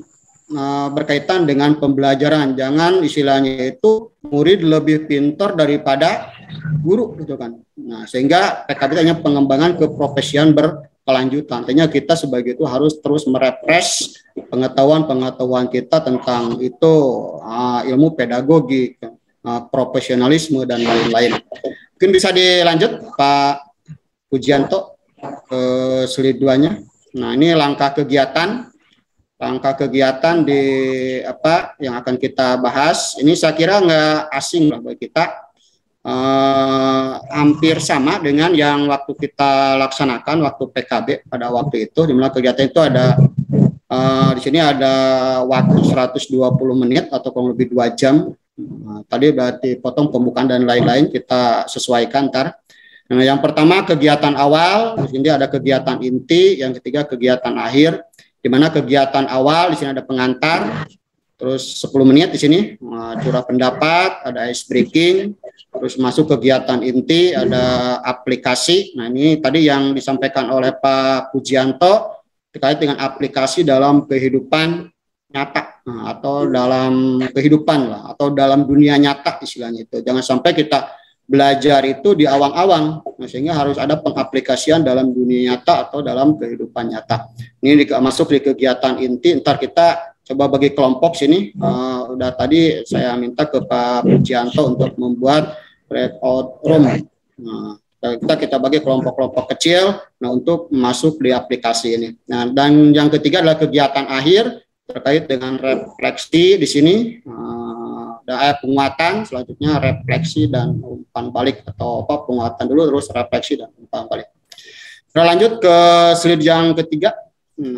berkaitan dengan pembelajaran. Jangan istilahnya itu murid lebih pintar daripada guru gitu kan. Nah, sehingga PKB hanya pengembangan keprofesian berkelanjutan. Artinya kita sebagai itu harus terus merefresh pengetahuan kita tentang itu ilmu pedagogi, profesionalisme dan lain-lain. Mungkin bisa dilanjut Pak Pujianto ke slide 2-nya. Nah, ini langkah kegiatan di yang akan kita bahas. Ini saya kira nggak asing lah bagi kita. hampir sama dengan yang waktu kita laksanakan waktu PKB pada waktu itu, di mana kegiatan itu ada di sini ada waktu 120 menit atau kurang lebih 2 jam. Tadi berarti potong pembukaan dan lain-lain kita sesuaikan ntar. Nah, yang pertama kegiatan awal, di sini ada kegiatan inti, yang ketiga kegiatan akhir, di mana kegiatan awal di sini ada pengantar, terus 10 menit di sini curah pendapat, ada ice breaking, terus masuk kegiatan inti, ada aplikasi. Nah, ini tadi yang disampaikan oleh Pak Pujianto terkait dengan aplikasi dalam kehidupan nyata, atau dalam kehidupan lah, atau dalam dunia nyata istilahnya itu. Jangan sampai kita belajar itu di awang-awang, sehingga harus ada pengaplikasian dalam dunia nyata atau dalam kehidupan nyata. Ini masuk di kegiatan inti. Ntar kita coba bagi kelompok sini. Udah tadi saya minta ke Pak Pujianto untuk membuat breakout room. Kita bagi kelompok-kelompok kecil. Nah, untuk masuk di aplikasi ini. Nah, dan yang ketiga adalah kegiatan akhir terkait dengan refleksi di sini. Ada penguatan, selanjutnya refleksi dan umpan balik, atau apa, penguatan dulu terus refleksi dan umpan balik. Kita lanjut ke slide yang ketiga,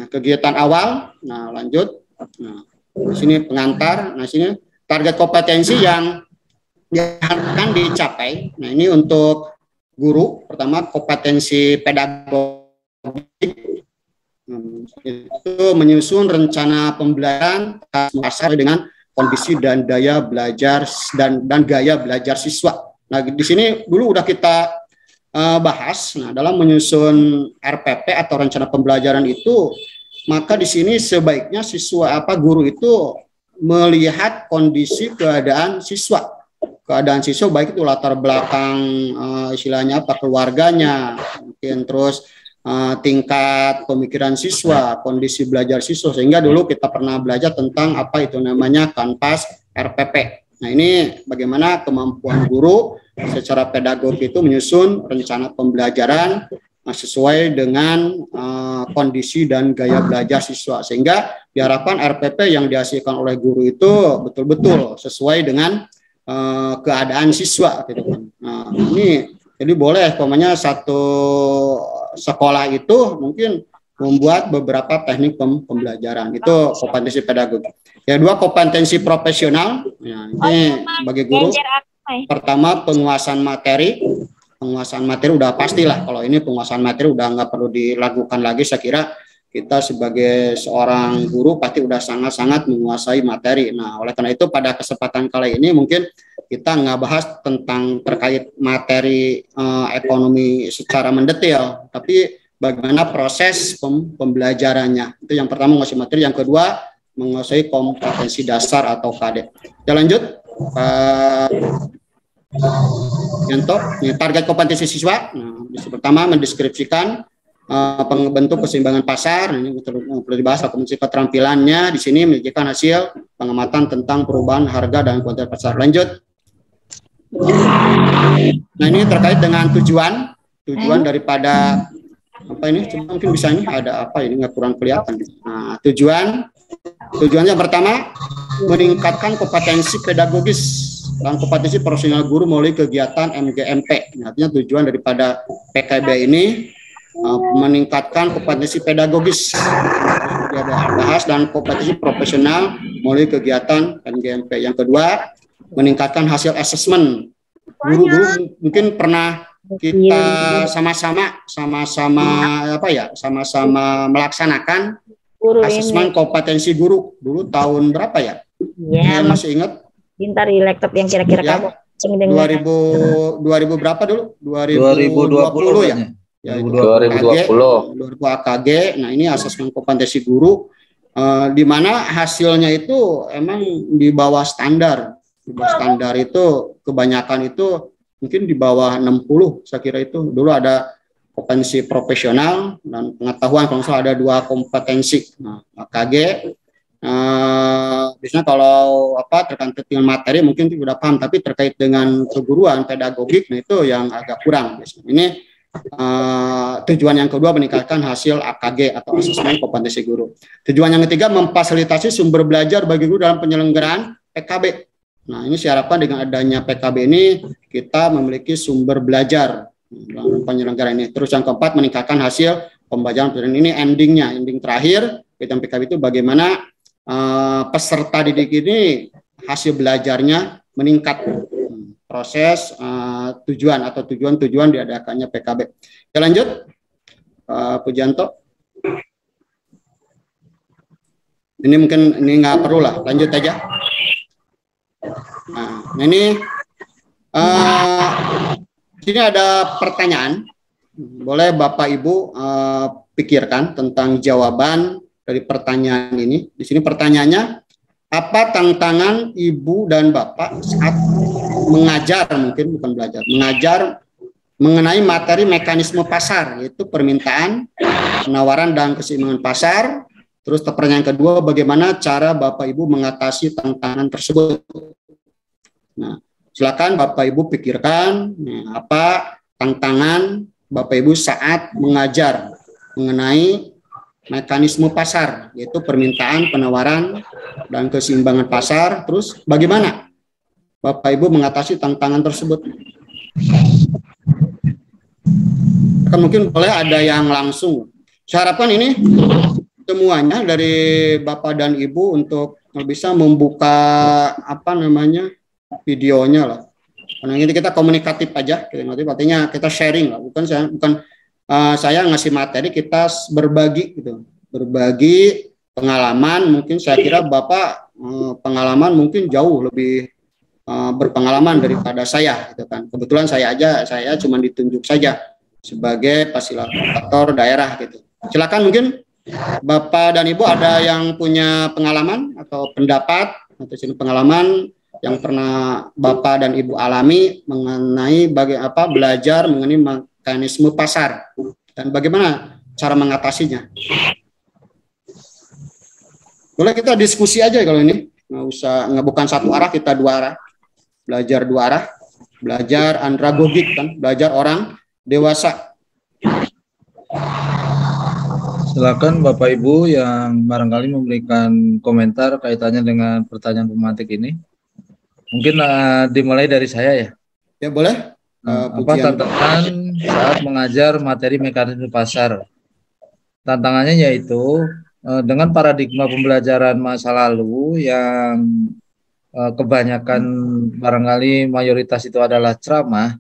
kegiatan awal. Nah, lanjut. Nah, di sini pengantar. Nah, sini target kompetensi yang akan dicapai. Nah, ini untuk guru. Pertama, kompetensi pedagogik. Itu menyusun rencana pembelajaran sesuai dengan kondisi dan daya belajar dan gaya belajar siswa. Nah, di sini dulu udah kita bahas. Nah, dalam menyusun RPP atau rencana pembelajaran itu, maka di sini sebaiknya guru itu melihat kondisi keadaan siswa. Keadaan siswa baik itu latar belakang istilahnya apa, keluarganya, mungkin terus tingkat pemikiran siswa, kondisi belajar siswa, sehingga dulu kita pernah belajar tentang apa itu namanya kanvas RPP. Nah, ini bagaimana kemampuan guru secara pedagogik itu menyusun rencana pembelajaran sesuai dengan kondisi dan gaya belajar siswa, sehingga diharapkan RPP yang dihasilkan oleh guru itu betul-betul sesuai dengan keadaan siswa gitu kan. Nah, ini jadi boleh pokoknya satu sekolah itu mungkin membuat beberapa teknik pembelajaran. Itu kompetensi pedagogik. Yang kedua, kompetensi profesional. Ya, ini bagi guru. Pertama, penguasaan materi. Penguasaan materi udah pastilah. Kalau ini penguasaan materi udah nggak perlu dilakukan lagi. Saya kira kita sebagai seorang guru pasti udah sangat-sangat menguasai materi. Nah, oleh karena itu pada kesempatan kali ini mungkin kita nggak bahas tentang terkait materi ekonomi secara mendetail, tapi bagaimana proses pembelajarannya. Itu yang pertama, menguasai materi. Yang kedua, menguasai kompetensi dasar atau KD. Kita lanjut. Untuk target kompetensi siswa. Nah, pertama mendeskripsikan bentuk keseimbangan pasar. Ini perlu dibahas kompetensi keterampilannya. Di sini menunjukkan hasil pengamatan tentang perubahan harga dan kuantitas pasar. Lanjut. Nah, ini terkait dengan tujuan daripada apa ini? Coba mungkin bisa ini ada apa ini nggak kurang kelihatan. Nah, tujuannya pertama meningkatkan kompetensi pedagogis dan kompetensi profesional guru melalui kegiatan MGMP. Nah, artinya tujuan daripada PKB ini meningkatkan kompetensi pedagogis bahas dan kompetensi profesional melalui kegiatan MGMP. Yang kedua, meningkatkan hasil asesmen. Guru-guru mungkin pernah kita sama-sama melaksanakan asesmen kompetensi guru dulu tahun berapa ya? Saya masih ingat. Pintar di laptop yang kira-kira ya, kamu 2000 berapa dulu? 2020 ya? Ya, 2020 AKG. Nah, ini asesmen kompetensi guru di mana hasilnya itu emang di bawah standar. Di bawah standar itu kebanyakan itu mungkin di bawah 60, saya kira itu. Dulu ada kompetensi profesional dan pengetahuan, kalau salah ada 2 kompetensi. Nah, AKG biasanya kalau terkait dengan materi mungkin sudah paham, tapi terkait dengan keguruan pedagogik, nah itu yang agak kurang. Ini tujuan yang kedua meningkatkan hasil AKG atau asesmen kompetensi guru. Tujuan yang ketiga memfasilitasi sumber belajar bagi guru dalam penyelenggaraan PKB. Nah, ini saya harapkan dengan adanya PKB ini kita memiliki sumber belajar dalam penyelenggaraan ini. Terus yang keempat, meningkatkan hasil pembelajaran. Ini endingnya, ending terakhir kegiatan PKB itu bagaimana peserta didik ini hasil belajarnya meningkat. Proses tujuan diadakannya PKB. Kita lanjut, Pujanto. Ini mungkin ini nggak perlu lah, lanjut aja. Nah ini sini ada pertanyaan, boleh Bapak Ibu pikirkan tentang jawaban dari pertanyaan ini. Di sini pertanyaannya, apa tantangan Ibu dan Bapak saat mengajar, mungkin bukan belajar, mengajar mengenai materi mekanisme pasar, yaitu permintaan, penawaran, dan keseimbangan pasar. Terus pertanyaan kedua, bagaimana cara Bapak Ibu mengatasi tantangan tersebut? Nah, silakan Bapak Ibu pikirkan apa tantangan Bapak Ibu saat mengajar mengenai mekanisme pasar, yaitu permintaan, penawaran, dan keseimbangan pasar. Terus bagaimana Bapak Ibu mengatasi tantangan tersebut? Mungkin boleh ada yang langsung. Saya harapkan ini semuanya dari Bapak dan Ibu untuk bisa membuka videonya lah. Karena ini kita komunikatif aja, artinya kita sharing lah, bukan saya ngasih materi, kita berbagi gitu, berbagi pengalaman. Mungkin saya kira Bapak pengalaman mungkin jauh lebih berpengalaman daripada saya, gitu kan. Kebetulan saya cuma ditunjuk saja sebagai fasilitator daerah gitu. Silakan mungkin Bapak dan Ibu ada yang punya pengalaman atau pendapat atau pengalaman yang pernah Bapak dan Ibu alami mengenai belajar mengenai mekanisme pasar dan bagaimana cara mengatasinya. Boleh kita diskusi aja kalau ini, bukan satu arah, kita dua arah. Belajar dua arah, belajar andragogik kan, belajar orang dewasa. Silakan Bapak Ibu yang barangkali memberikan komentar kaitannya dengan pertanyaan pemantik ini. Mungkin dimulai dari saya ya. Ya boleh. Apa tantangan saat mengajar materi mekanisme pasar? Tantangannya yaitu dengan paradigma pembelajaran masa lalu yang kebanyakan barangkali mayoritas itu adalah ceramah,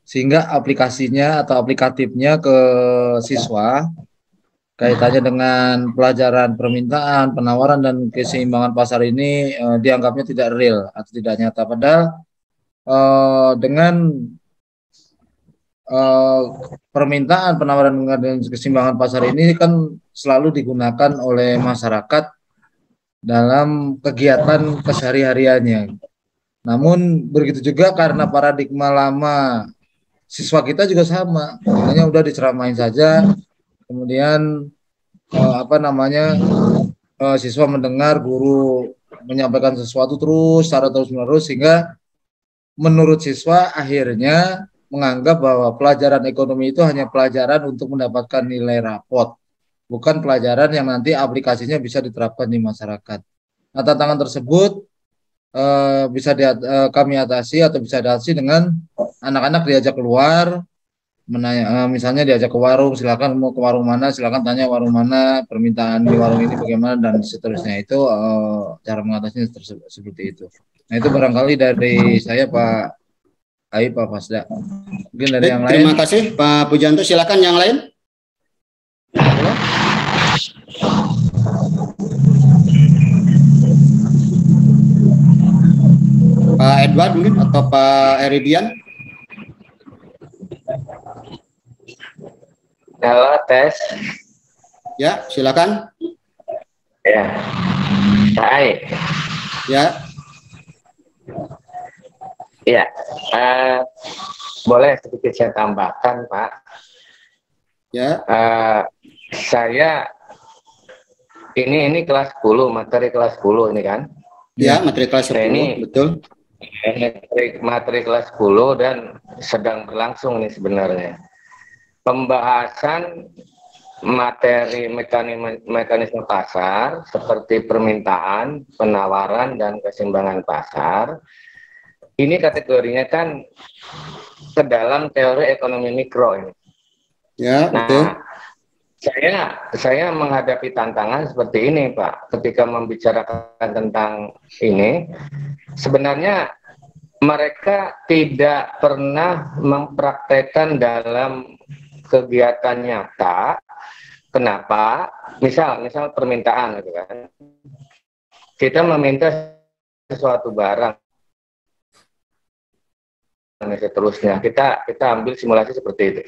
sehingga aplikasinya atau aplikatifnya ke siswa kaitannya dengan pelajaran permintaan, penawaran, dan keseimbangan pasar ini dianggapnya tidak real atau tidak nyata. Padahal dengan permintaan, penawaran, dan keseimbangan pasar ini kan selalu digunakan oleh masyarakat dalam kegiatan kesehari-hariannya. Namun begitu juga karena paradigma lama siswa kita juga sama, makanya udah diceramain saja, kemudian siswa mendengar guru menyampaikan sesuatu secara terus-menerus, sehingga menurut siswa akhirnya menganggap bahwa pelajaran ekonomi itu hanya pelajaran untuk mendapatkan nilai rapot, bukan pelajaran yang nanti aplikasinya bisa diterapkan di masyarakat. Nah, tantangan tersebut bisa kami atasi atau bisa diatasi dengan anak-anak diajak keluar, misalnya diajak ke warung, silakan mau ke warung mana, silakan tanya warung mana, permintaan di warung ini bagaimana, dan seterusnya. Itu cara mengatasinya seperti itu. Nah, itu barangkali dari saya, Pak Aib, Pak Fasda. Mungkin dari yang lain. Terima kasih Pak Pujanto, silakan yang lain. Pak Edward mungkin atau Pak Eridian. Halo, tes. Ya, silakan. Ya. Hai. Ya. Ya. Boleh sedikit saya tambahkan, Pak. Ya. Saya ini kelas 10, materi kelas 10 ini kan? Ya, materi kelas 10, ini, betul. Materi kelas 10 dan sedang berlangsung nih sebenarnya. Pembahasan materi mekanisme pasar seperti permintaan, penawaran, dan keseimbangan pasar. Ini kategorinya kan ke dalam teori ekonomi mikro ini. Ya, betul. Nah, saya menghadapi tantangan seperti ini, Pak. Ketika membicarakan tentang ini, sebenarnya mereka tidak pernah mempraktekkan dalam kegiatan nyata. Kenapa? Misal permintaan, gitu kan. Kita meminta sesuatu barang, dan seterusnya. Kita ambil simulasi seperti itu.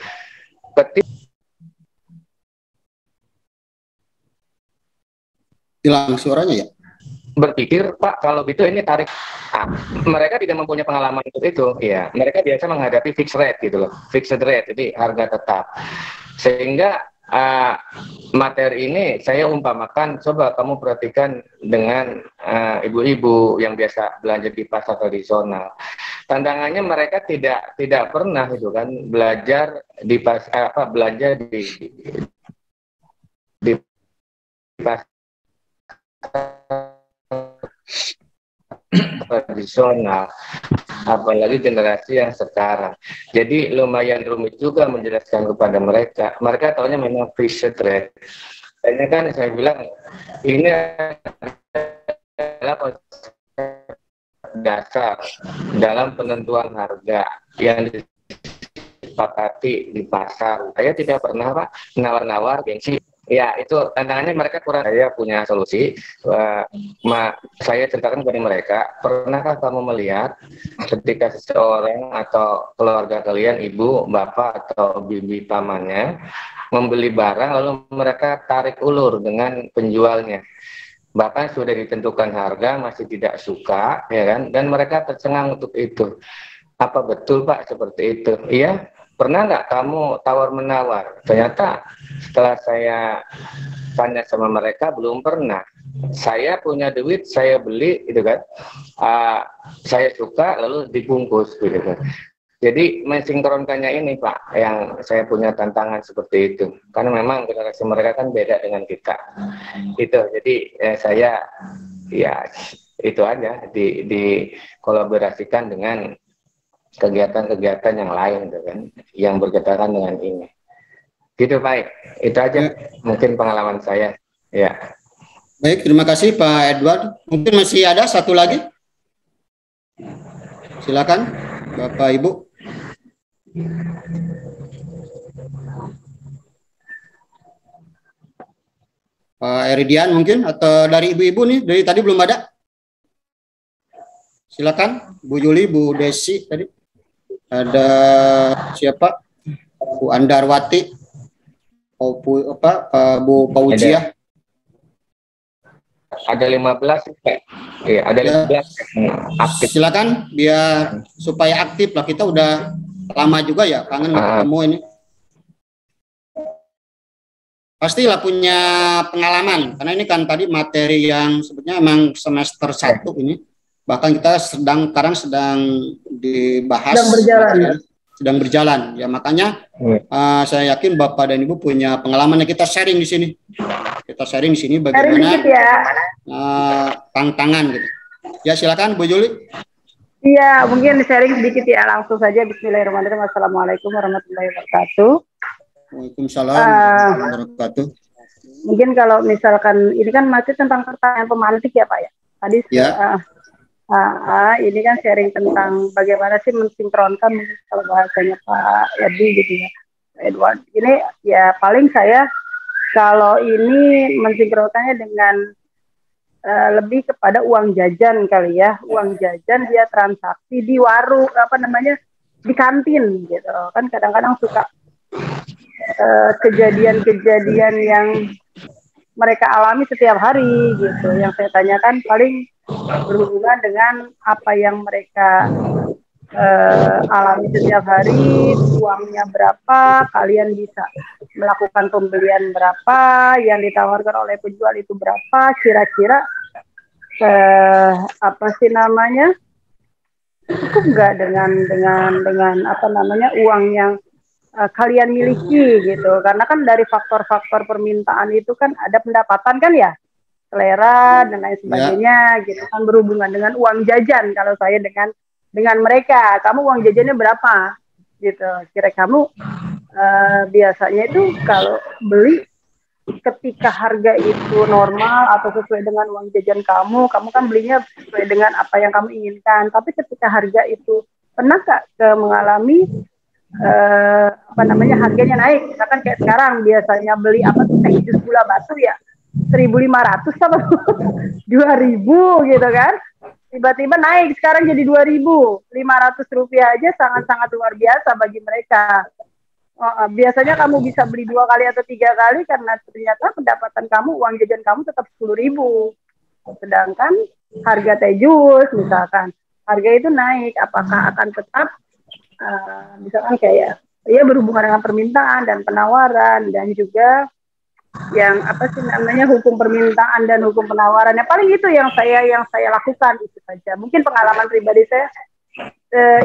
Hilang suaranya ya? Berpikir, Pak, kalau gitu ini tarik. Mereka tidak mempunyai pengalaman untuk itu. Ya, mereka biasa menghadapi fixed rate gitu loh, fixed rate, jadi harga tetap. Sehingga materi ini saya umpamakan, coba kamu perhatikan dengan ibu-ibu yang biasa belanja di pasar tradisional. Tantangannya mereka tidak pernah itu kan belajar di belanja di pasar tradisional, apalagi generasi yang sekarang. Jadi lumayan rumit juga menjelaskan kepada mereka. Mereka tahunya memang fixed rate. Hanya kan saya bilang ini adalah konsep dasar dalam penentuan harga yang disepakati di pasar. Saya tidak pernah, Pak, nawar-nawar gengsi. Ya, itu tantangannya mereka kurang. Saya punya solusi. Saya ceritakan kepada mereka, pernahkah kamu melihat ketika seseorang atau keluarga kalian, ibu, bapak, atau bibi pamannya, membeli barang lalu mereka tarik ulur dengan penjualnya. Bahkan sudah ditentukan harga, masih tidak suka, ya kan? Dan mereka tercengang untuk itu. Apa betul, Pak, seperti itu? Iya. Pernah nggak kamu tawar-menawar? Ternyata setelah saya tanya sama mereka, belum pernah. Saya punya duit, saya beli, gitu kan. Saya suka, lalu dibungkus, gitu kan. Jadi mensinkronkannya ini, Pak, yang saya punya tantangan seperti itu. Karena memang generasi mereka kan beda dengan kita. Itu, jadi saya, ya itu aja, dikolaborasikan dengan kegiatan-kegiatan yang lain, gitu kan, yang berkaitan dengan ini. Gitu, Pak. Itu aja mungkin pengalaman saya. Ya. Baik, terima kasih Pak Edward. Mungkin masih ada satu lagi. Silakan, Bapak Ibu. Pak Eridian mungkin, atau dari ibu-ibu nih, dari tadi belum ada. Silakan, Bu Juli, Bu Desi tadi. Ada siapa? Bu Andarwati, Bu Paujia. Ada 15, ya, ada 15 aktif. Silakan, biar supaya aktif lah, kita udah lama juga ya, kangen ketemu ini. Pastilah punya pengalaman, karena ini kan tadi materi yang sebetulnya memang semester 1 ini. Bahkan kita sedang dibahas, sedang berjalan ya, makanya saya yakin Bapak dan Ibu punya pengalaman yang kita sharing di sini. Kita sharing di sini bagaimana tantangan gitu. Ya, silakan Bu Juli. Iya, mungkin sharing sedikit ya, langsung saja. Bismillahirrahmanirrahim. Assalamualaikum warahmatullahi wabarakatuh. Waalaikumsalam warahmatullahi wabarakatuh. Mungkin kalau misalkan ini kan masih tentang pertanyaan pemantik ya Pak ya. Tadi ya. Ini kan sharing tentang bagaimana sih mensinkronkan kalau bahasanya Pak Edi gitu ya, Edward. Ini ya paling saya kalau ini mensinkronkannya dengan lebih kepada uang jajan kali ya, uang jajan dia transaksi di warung di kantin gitu kan, kadang-kadang suka kejadian-kejadian yang mereka alami setiap hari gitu. Yang saya tanyakan paling berhubungan dengan apa yang mereka alami setiap hari, uangnya berapa, kalian bisa melakukan pembelian berapa, yang ditawarkan oleh penjual itu berapa, kira-kira cukup nggak dengan uang yang kalian miliki gitu. Karena kan dari faktor-faktor permintaan itu kan ada pendapatan kan ya, selera dan lain sebagainya gitu kan, berhubungan dengan uang jajan. Kalau saya dengan mereka, kamu uang jajannya berapa gitu, kira kamu biasanya itu kalau beli ketika harga itu normal atau sesuai dengan uang jajan kamu kan belinya sesuai dengan apa yang kamu inginkan. Tapi ketika harga itu pernah nggak mengalami harganya naik, misalkan kayak sekarang biasanya beli teh jus gula batu ya 1.500 apa 2.000 gitu kan, tiba-tiba naik sekarang jadi 2.500 rupiah aja, sangat-sangat luar biasa bagi mereka. Biasanya kamu bisa beli 2 kali atau 3 kali karena ternyata pendapatan kamu, uang jajan kamu tetap 10.000. Sedangkan harga teh jus misalkan, harga itu naik, apakah akan tetap misalkan kayak ya berhubungan dengan permintaan dan penawaran, dan juga yang hukum permintaan dan hukum penawarannya. Paling itu yang saya lakukan, itu saja. Mungkin pengalaman pribadi saya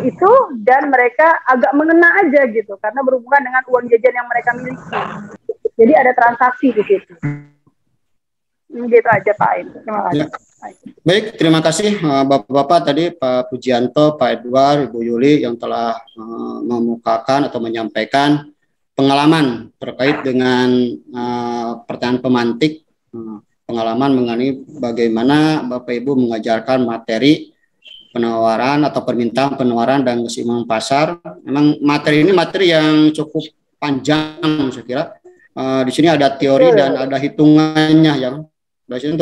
itu, dan mereka agak mengena aja gitu karena berhubungan dengan uang jajan yang mereka miliki. Jadi ada transaksi di situ. Gitu aja Pak Ain. Terima kasih. Ya. Baik, terima kasih Bapak-bapak tadi, Pak Pujianto, Pak Edward, Ibu Yuli yang telah memukakan atau menyampaikan pengalaman terkait dengan pertanyaan pemantik, pengalaman mengenai bagaimana Bapak Ibu mengajarkan materi penawaran atau permintaan penawaran dan keseimbangan pasar. Memang materi ini materi yang cukup panjang, saya kira. Di sini ada teori dan ada hitungannya yang dari sini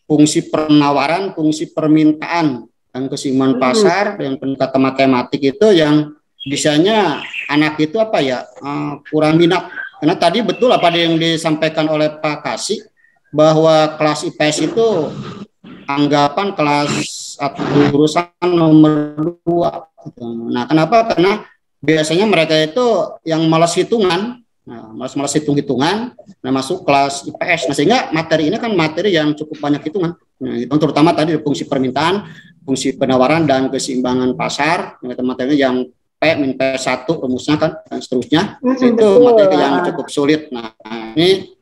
fungsi penawaran, fungsi permintaan dan keseimbangan pasar yang kata matematik itu yang biasanya anak itu kurang minat. Karena tadi betul apa yang disampaikan oleh Pak Kasih bahwa kelas IPS itu anggapan kelas jurusan nomor 2. Nah, kenapa? Karena biasanya mereka itu yang malas hitungan, malas hitung-hitungan, masuk kelas IPS. Nah, sehingga materi ini kan materi yang cukup banyak hitungan. Nah, itu terutama tadi fungsi permintaan, fungsi penawaran dan keseimbangan pasar, materi yang P-P1 rumusnya kan, dan seterusnya. Itu materi yang cukup sulit. Nah, ini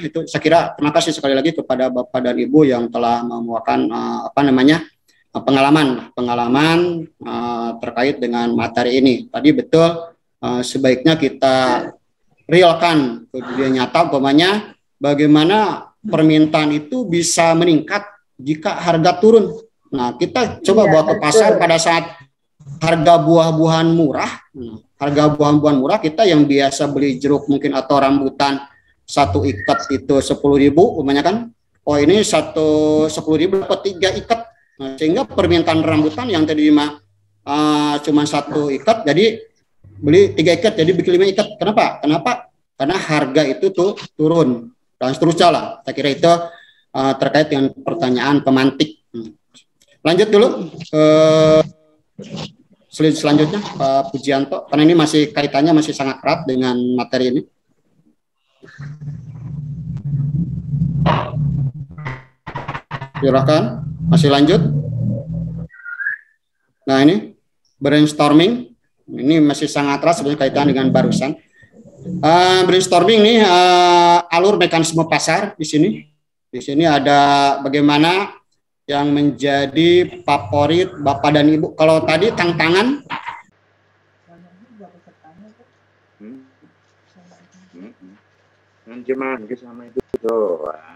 itu saya kira terima kasih sekali lagi kepada Bapak dan Ibu yang telah memuatkan pengalaman terkait dengan materi ini. Tadi betul sebaiknya kita realkan ke dunia nyata, umpamanya bagaimana permintaan itu bisa meningkat jika harga turun. Nah, kita coba bawa ke pasar pada saat harga buah-buahan murah. Harga buah-buahan murah, kita yang biasa beli jeruk mungkin atau rambutan 1 ikat itu 10.000 umumnya kan. Oh, ini 10.000 dapat 3 ikat. Nah, sehingga permintaan rambutan yang tadi cuma 1 ikat jadi beli 3 ikat, jadi bikin 5 ikat. Kenapa? Karena harga itu tuh turun dan seterusnya lah. Saya kira itu terkait dengan pertanyaan pemantik. Lanjut dulu selanjutnya Pak Pujianto, karena ini masih kaitannya masih sangat erat dengan materi ini. Silakan, masih lanjut. Nah, ini brainstorming, ini masih sangat erat sebenarnya kaitan dengan barusan. Brainstorming ini alur mekanisme pasar di sini. Di sini ada bagaimana yang menjadi favorit Bapak dan Ibu. Kalau tadi tantangan cuman sama itu doang.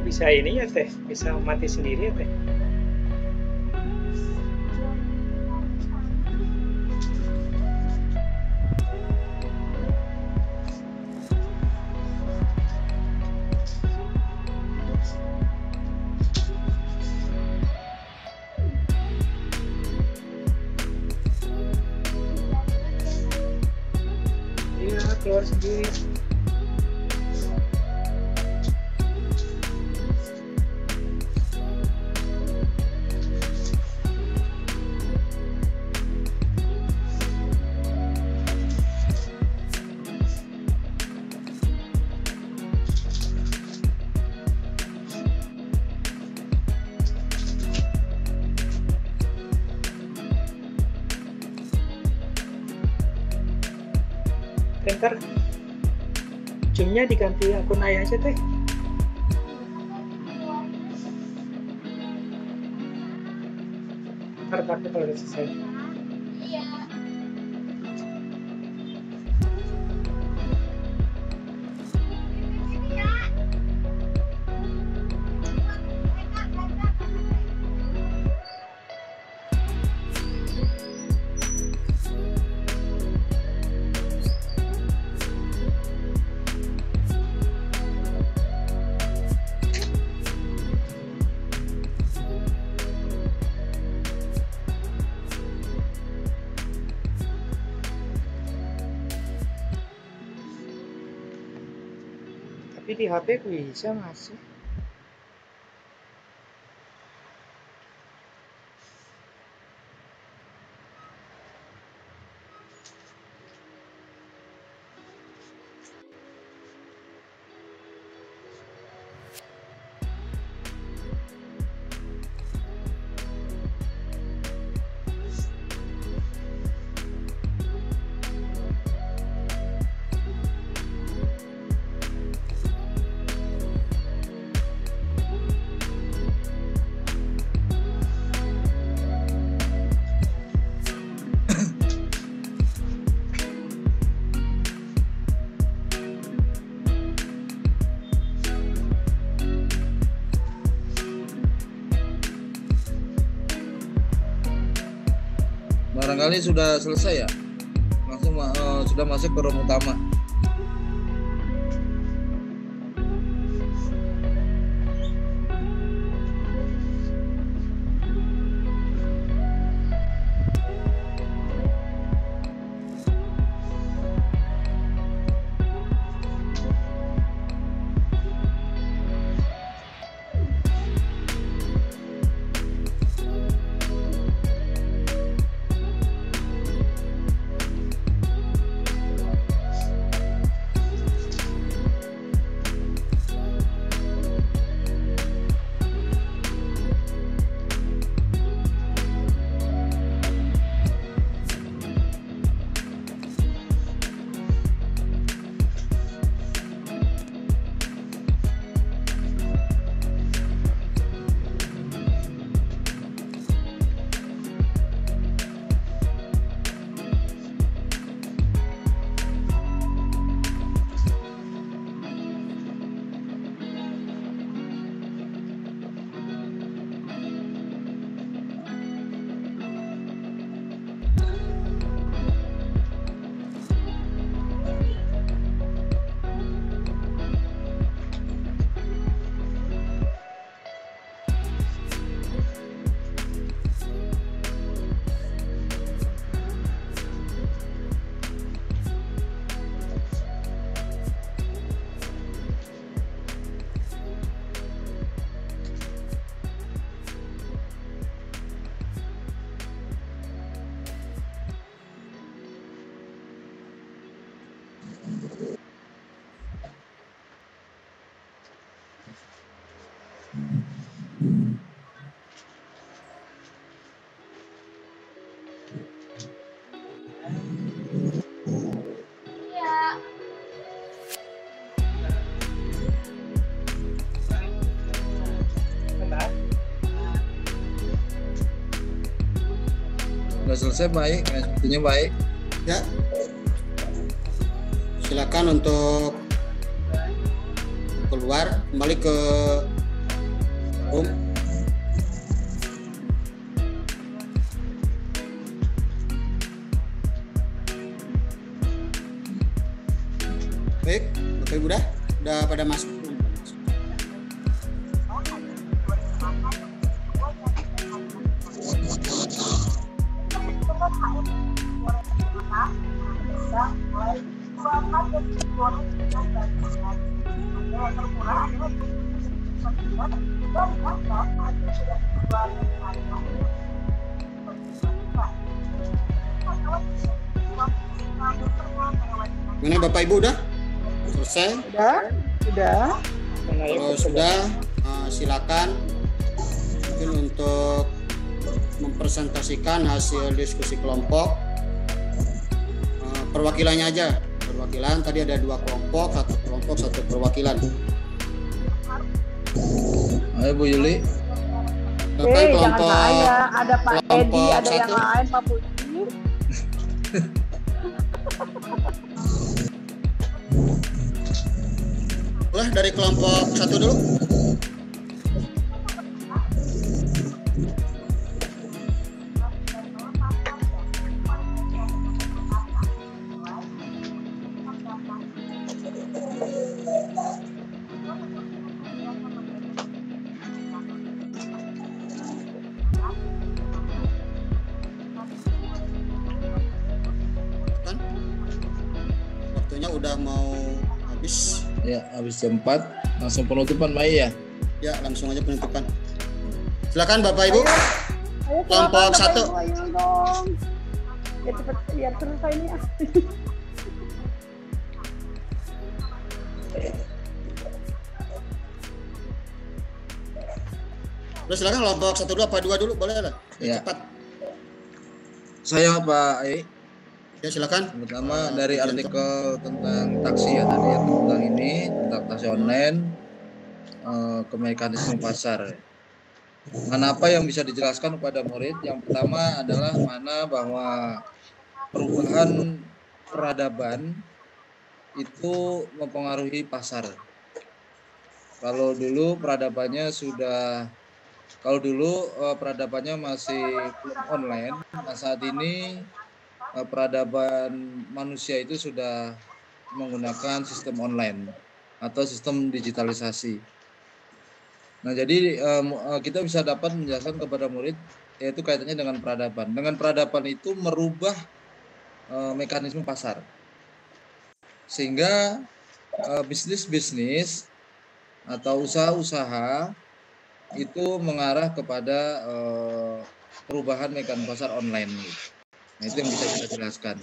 Bisa ini ya teh, bisa mati sendiri ya teh. Iya, keluar sendiri. Ntar zoomnya diganti akun ayah aja teh. Ntar pakai kalau udah selesai. Tapi di HP bisa masih. Barangkali sudah selesai ya, langsung sudah masuk ke room utama. Sudah selesai, baik, sepertinya baik. Ya. Silakan untuk keluar, kembali ke room. Baik, Bapak Ibu udah pada masuk. Ini Bapak Ibu udah selesai? Sudah. Kalau sudah, silakan mungkin untuk mempresentasikan hasil diskusi kelompok. Perwakilannya aja. Perwakilan tadi ada 2 kelompok, 1 kelompok, 1 perwakilan. Ayo Bu Yuli. Jangan saya, ada Pak Edi, ada yang lain, Pak Puji. Boleh dari kelompok 1 dulu. Waktunya udah mau habis. Ya, habis jam 4, langsung penutupan Mai ya? Ya, langsung aja penutupan. Silakan Bapak Ibu. Ayo, Kelompok 1. Ayo dong. Ya cepet biar selesai ini. Terus silakan kelompok 1 dulu apa 2 dulu, boleh lah. Ya. Cepat. Saya Pak Ai. Ya, silakan. Pertama dari artikel tentang taksi ya tadi ya, tentang ini, tentang taksi online ke mekanisme pasar. Apa yang bisa dijelaskan kepada murid? Yang pertama adalah bahwa perubahan peradaban itu mempengaruhi pasar. Kalau dulu peradabannya masih online, nah saat ini peradaban manusia itu sudah menggunakan sistem online atau sistem digitalisasi. Nah, jadi kita bisa dapat menjelaskan kepada murid yaitu kaitannya dengan peradaban. Dengan peradaban itu merubah mekanisme pasar. Sehingga bisnis-bisnis atau usaha-usaha itu mengarah kepada perubahan mekanisme pasar online. Nah, itu yang bisa kita jelaskan.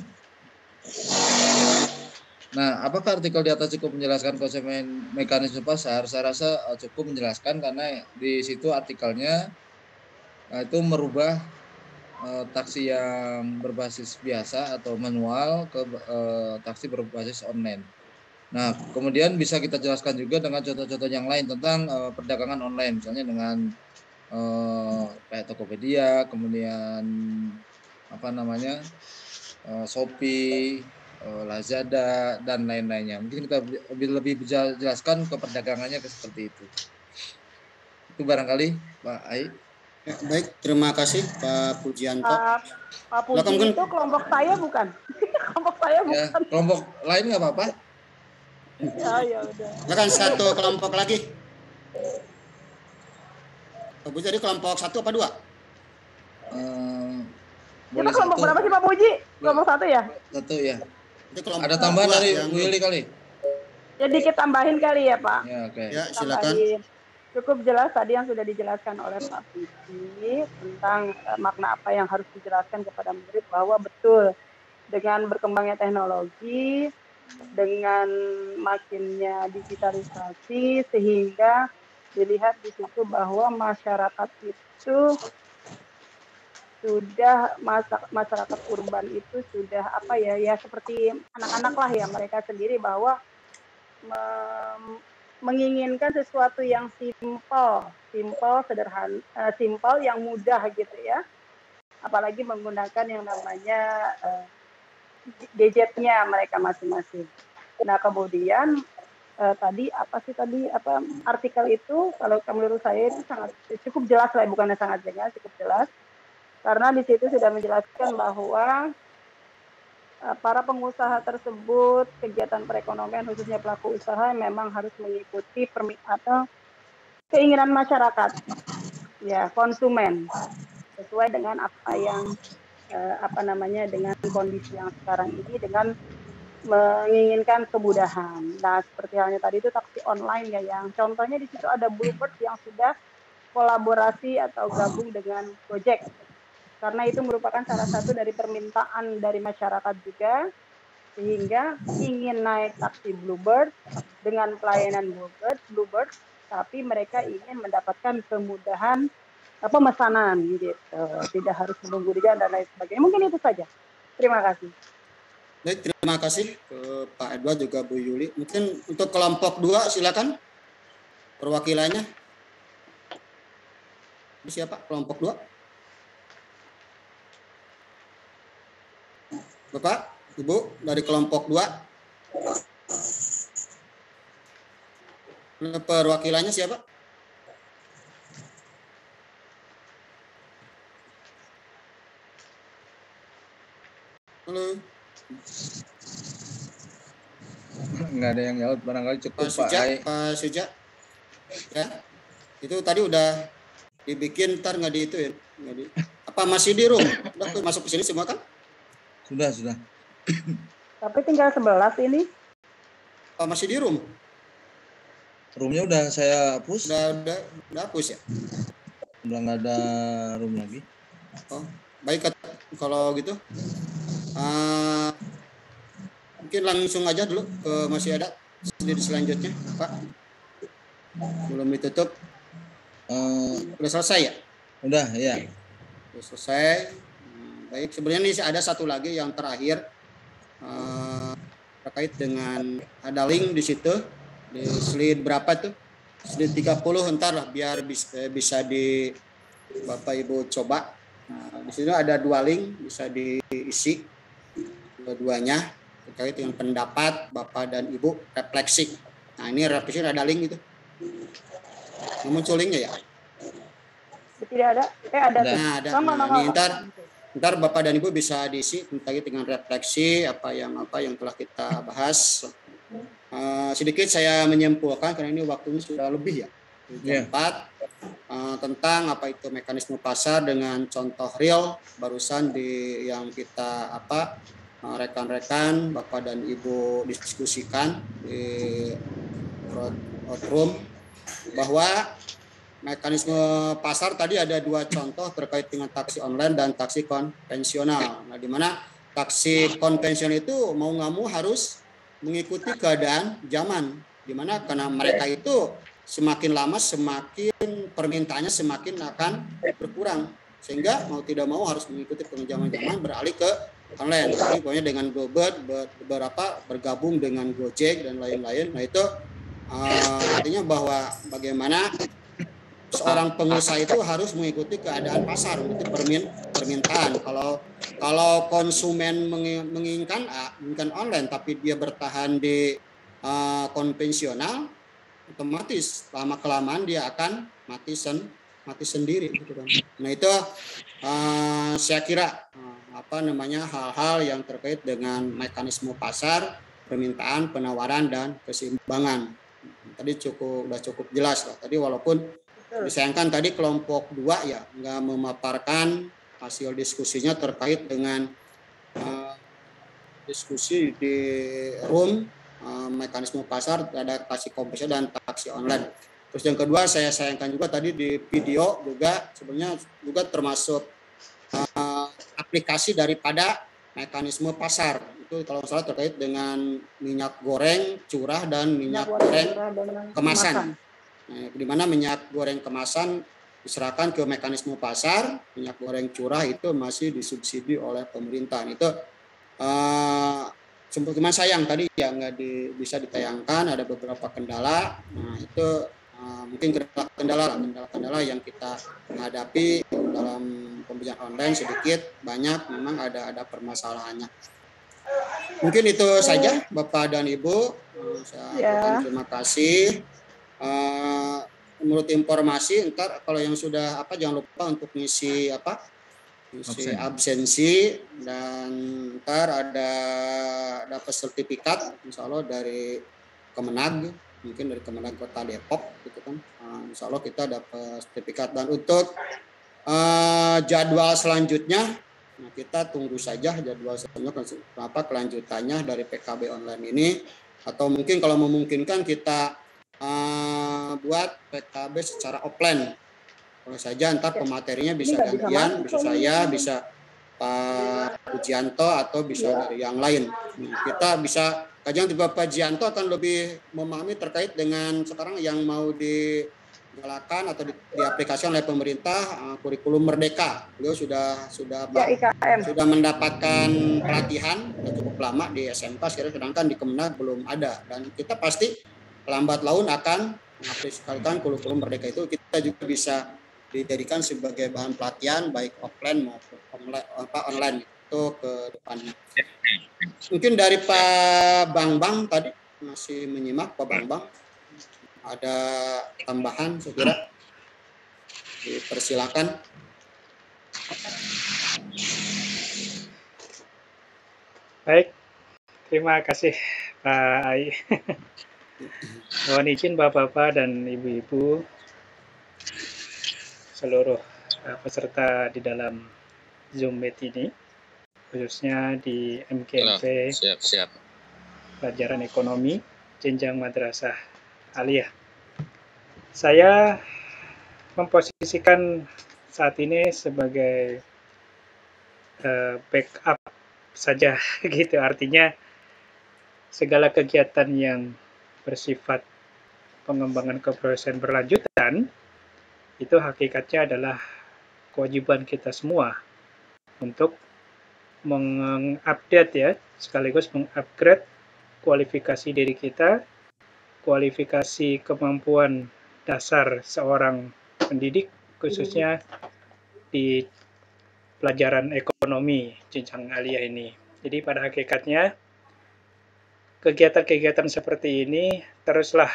Nah, apakah artikel di atas cukup menjelaskan konsep mekanisme pasar? Saya rasa cukup menjelaskan karena di situ artikelnya itu merubah taksi yang berbasis biasa atau manual ke taksi berbasis online. Nah, kemudian bisa kita jelaskan juga dengan contoh-contoh yang lain tentang perdagangan online, misalnya dengan kayak Tokopedia, kemudian Shopee, Lazada dan lain-lainnya. Mungkin kita lebih bisa jelaskan ke perdagangannya seperti itu. Itu barangkali Pak Ai. Ya, baik, terima kasih Pak Pujianto. Pak Puji itu kelompok saya bukan? Kelompok saya bukan. Ya, kelompok lain nggak apa-apa? Ya udah. Silakan 1 kelompok lagi. Pak Puji tadi kelompok 1 apa 2? Kita kelompok berapa sih Pak Puji? Kelompok 1 ya? 1 ya. Ada tambahan dari Bu Yuli kali? Ya dikit tambahin kali ya Pak. Ya, oke. Ya, silakan. Cukup jelas tadi yang sudah dijelaskan oleh Pak Puji tentang makna apa yang harus dijelaskan kepada murid, bahwa betul dengan berkembangnya teknologi dengan makinnya digitalisasi sehingga dilihat di situ bahwa masyarakat itu sudah masyarakat urban itu sudah apa ya seperti anak-anak lah ya, mereka sendiri bahwa menginginkan sesuatu yang simpel, sederhana, simpel yang mudah gitu ya, apalagi menggunakan yang namanya gadgetnya mereka masing-masing. Nah kemudian tadi artikel itu kalau menurut saya itu cukup jelas lah, bukannya sangat jelas, cukup jelas, karena di situ sudah menjelaskan bahwa para pengusaha tersebut, kegiatan perekonomian khususnya pelaku usaha memang harus mengikuti atau keinginan masyarakat, ya konsumen, sesuai dengan apa yang dengan kondisi yang sekarang ini, dengan menginginkan kemudahan. Nah, seperti halnya tadi itu taksi online ya, yang contohnya di situ ada Bluebird yang sudah kolaborasi atau gabung dengan Gojek. Karena itu merupakan salah satu dari permintaan dari masyarakat juga, sehingga ingin naik taksi Bluebird dengan pelayanan Bluebird, tapi mereka ingin mendapatkan kemudahan pemesanan gitu, tidak harus menunggu di jalan dan lain sebagainya. Mungkin itu saja. Terima kasih. Baik, terima kasih ke Pak Edward juga Bu Yuli. Mungkin untuk kelompok 2 silakan perwakilannya. Siapa kelompok 2? Bapak, Ibu dari kelompok 2. Perwakilannya siapa? Halo. Nggak ada yang nyaut, barangkali cukup Pak Suja. Ya, itu tadi udah dibikin, ntar nggak di itu ya? Apa masih di room? Udah masuk ke sini semua kan? Sudah. Tapi tinggal 11 ini. Oh, masih di room? Roomnya udah saya hapus. Udah hapus ya? Udah nggak ada room lagi. Oh, baik kalau gitu. Mungkin langsung aja dulu ke masih ada slide selanjutnya, Pak. Belum ditutup. Udah selesai ya? Udah, ya. Udah selesai. Baik, sebenarnya ini ada satu lagi yang terakhir terkait dengan ada link di situ di slide berapa tuh? Slide 30 entar lah biar bisa di Bapak Ibu coba. Nah, di sini ada 2 link bisa diisi dua-duanya terkait dengan pendapat Bapak dan Ibu refleksi. Nah, ini refleksi ada link itu. Muncul linknya ya? Tidak ada. Ada. Nah, ada. Nah, ini ntar Bapak dan Ibu bisa diisi terkait dengan refleksi apa yang telah kita bahas. Sedikit saya menyimpulkan karena ini waktunya sudah lebih ya. Jam 4 tentang apa itu mekanisme pasar dengan contoh real barusan yang kita rekan-rekan Bapak dan Ibu diskusikan di room bahwa mekanisme pasar tadi ada 2 contoh terkait dengan taksi online dan taksi konvensional. Nah, di mana taksi konvensional itu mau nggak mau harus mengikuti keadaan zaman, di mana karena mereka itu semakin lama semakin permintaannya semakin akan berkurang, sehingga mau tidak mau harus mengikuti pengejaman zaman beralih ke online. Jadi pokoknya dengan Bluebird beberapa bergabung dengan Gojek dan lain-lain. Nah itu artinya bahwa bagaimana seorang pengusaha itu harus mengikuti keadaan pasar, mengikuti permintaan. Kalau konsumen menginginkan online tapi dia bertahan di konvensional, otomatis lama kelamaan dia akan mati sendiri gitu kan. Nah itu saya kira hal-hal yang terkait dengan mekanisme pasar, permintaan, penawaran dan keseimbangan. Tadi udah cukup jelas lah. Tadi walaupun disayangkan tadi kelompok 2 ya nggak memaparkan hasil diskusinya terkait dengan diskusi di room mekanisme pasar ada taksi konvensional dan taksi online. Terus yang kedua saya sayangkan juga tadi di video juga sebenarnya juga termasuk aplikasi daripada mekanisme pasar itu kalau salah terkait dengan minyak goreng curah dan minyak goreng kemasan. Nah, di mana minyak goreng kemasan diserahkan ke mekanisme pasar, minyak goreng curah itu masih disubsidi oleh pemerintah. Itu cuma sayang tadi ya nggak bisa ditayangkan, ada beberapa kendala. Nah itu mungkin kendala yang kita hadapi dalam pembelajaran online sedikit banyak memang ada permasalahannya. Mungkin itu saja Bapak dan Ibu. Saya terima kasih. Menurut informasi ntar kalau yang sudah jangan lupa untuk ngisi absensi, dan ntar ada dapat sertifikat insya Allah dari Kemenag, mungkin dari Kemenag Kota Depok gitu kan. Insya Allah kita dapat sertifikat. Dan untuk jadwal selanjutnya kita tunggu saja jadwal selanjutnya kelanjutannya dari PKB online ini, atau mungkin kalau memungkinkan kita buat PKB secara offline. Kalau saja ntar pematerinya bisa gantian, bisa saya, bisa Pak Pujianto, atau bisa dari yang lain. Kita bisa kajian Bapak Pujianto akan lebih memahami terkait dengan sekarang yang mau digalakan atau diaplikasikan oleh pemerintah, kurikulum Merdeka. Beliau sudah mendapatkan pelatihan cukup lama di SMK, sedangkan di Kemenag belum ada. Dan kita pasti lambat laun akan mengaplikasikan kurikulum Merdeka itu. Kita juga bisa dijadikan sebagai bahan pelatihan baik offline maupun online itu ke depannya. Mungkin dari Pak Bambang tadi masih menyimak, Pak Bambang ada tambahan saya kira, dipersilakan. Baik, terima kasih Pak Ai. Mohon izin Bapak-bapak dan Ibu-ibu, seluruh peserta di dalam Zoom Meet ini, khususnya di MKMP Pelajaran Ekonomi Jenjang Madrasah Aliyah. Saya memposisikan saat ini sebagai backup saja gitu, artinya segala kegiatan yang bersifat pengembangan keprofesian berlanjutan itu hakikatnya adalah kewajiban kita semua untuk mengupdate ya, sekaligus mengupgrade kualifikasi diri kita, kualifikasi kemampuan dasar seorang pendidik, khususnya di pelajaran ekonomi jenjang aliyah ini. Jadi pada hakikatnya kegiatan-kegiatan seperti ini teruslah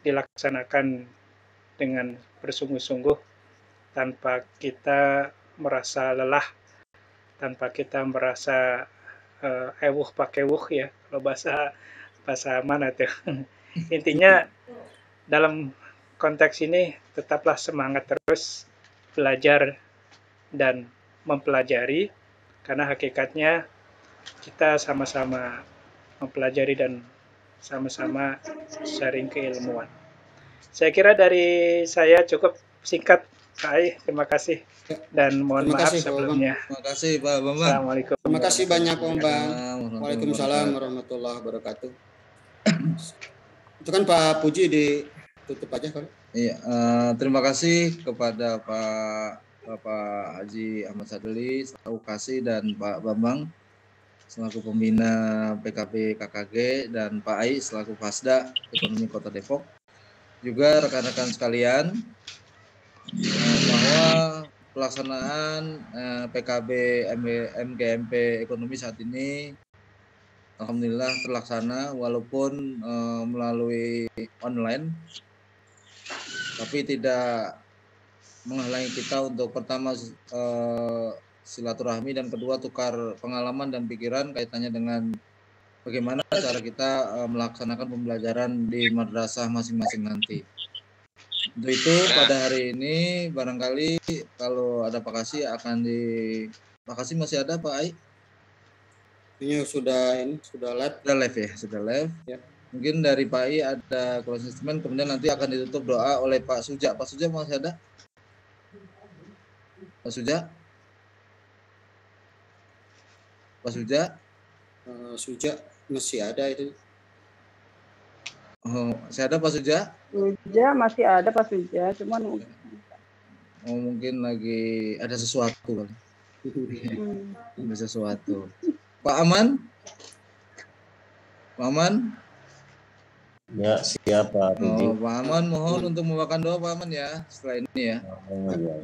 dilaksanakan dengan bersungguh-sungguh tanpa kita merasa lelah, tanpa kita merasa ewuh pakewuh ya, kalau bahasa mana tuh. Intinya dalam konteks ini tetaplah semangat terus belajar dan mempelajari, karena hakikatnya kita sama-sama mempelajari dan sama-sama sharing keilmuan. Saya kira dari saya cukup singkat, Pak Ai. Terima kasih dan mohon maaf sebelumnya. Terima kasih Pak Bambang. Assalamualaikum. Terima kasih banyak Pak Bambang. Waalaikumsalam warahmatullahi wabarakatuh. Itu kan Pak Puji ditutup aja kan? Iya, terima kasih kepada Bapak Haji Ahmad Sadli selaku Kasih dan Pak Bambang selaku pembina PKB KKG, dan Pak Ai selaku Fasda Ekonomi Kota Depok. Juga rekan-rekan sekalian, bahwa pelaksanaan PKB MKMP Ekonomi saat ini alhamdulillah terlaksana walaupun melalui online, tapi tidak menghalangi kita untuk pertama silaturahmi, dan kedua tukar pengalaman dan pikiran kaitannya dengan bagaimana cara kita melaksanakan pembelajaran di madrasah masing-masing nanti. Untuk itu pada hari ini barangkali kalau ada Pak Kasih akan Pak Kasih masih ada Pak Ai? Ini sudah live ya, sudah live. Ya. Mungkin dari Pak Ai ada closing statement, kemudian nanti akan ditutup doa oleh Pak Suja. Pak Suja masih ada? Pak Suja? Pak Suja? Suja masih ada itu. Oh, masih ada Pak Suja? Suja masih ada Pak Suja, cuman mungkin lagi ada sesuatu. Ada sesuatu. Pak Aman? Pak Aman? Ya, siapa? Pak Aman mohon untuk membawakan doa Pak Aman ya setelah ini ya. Ya.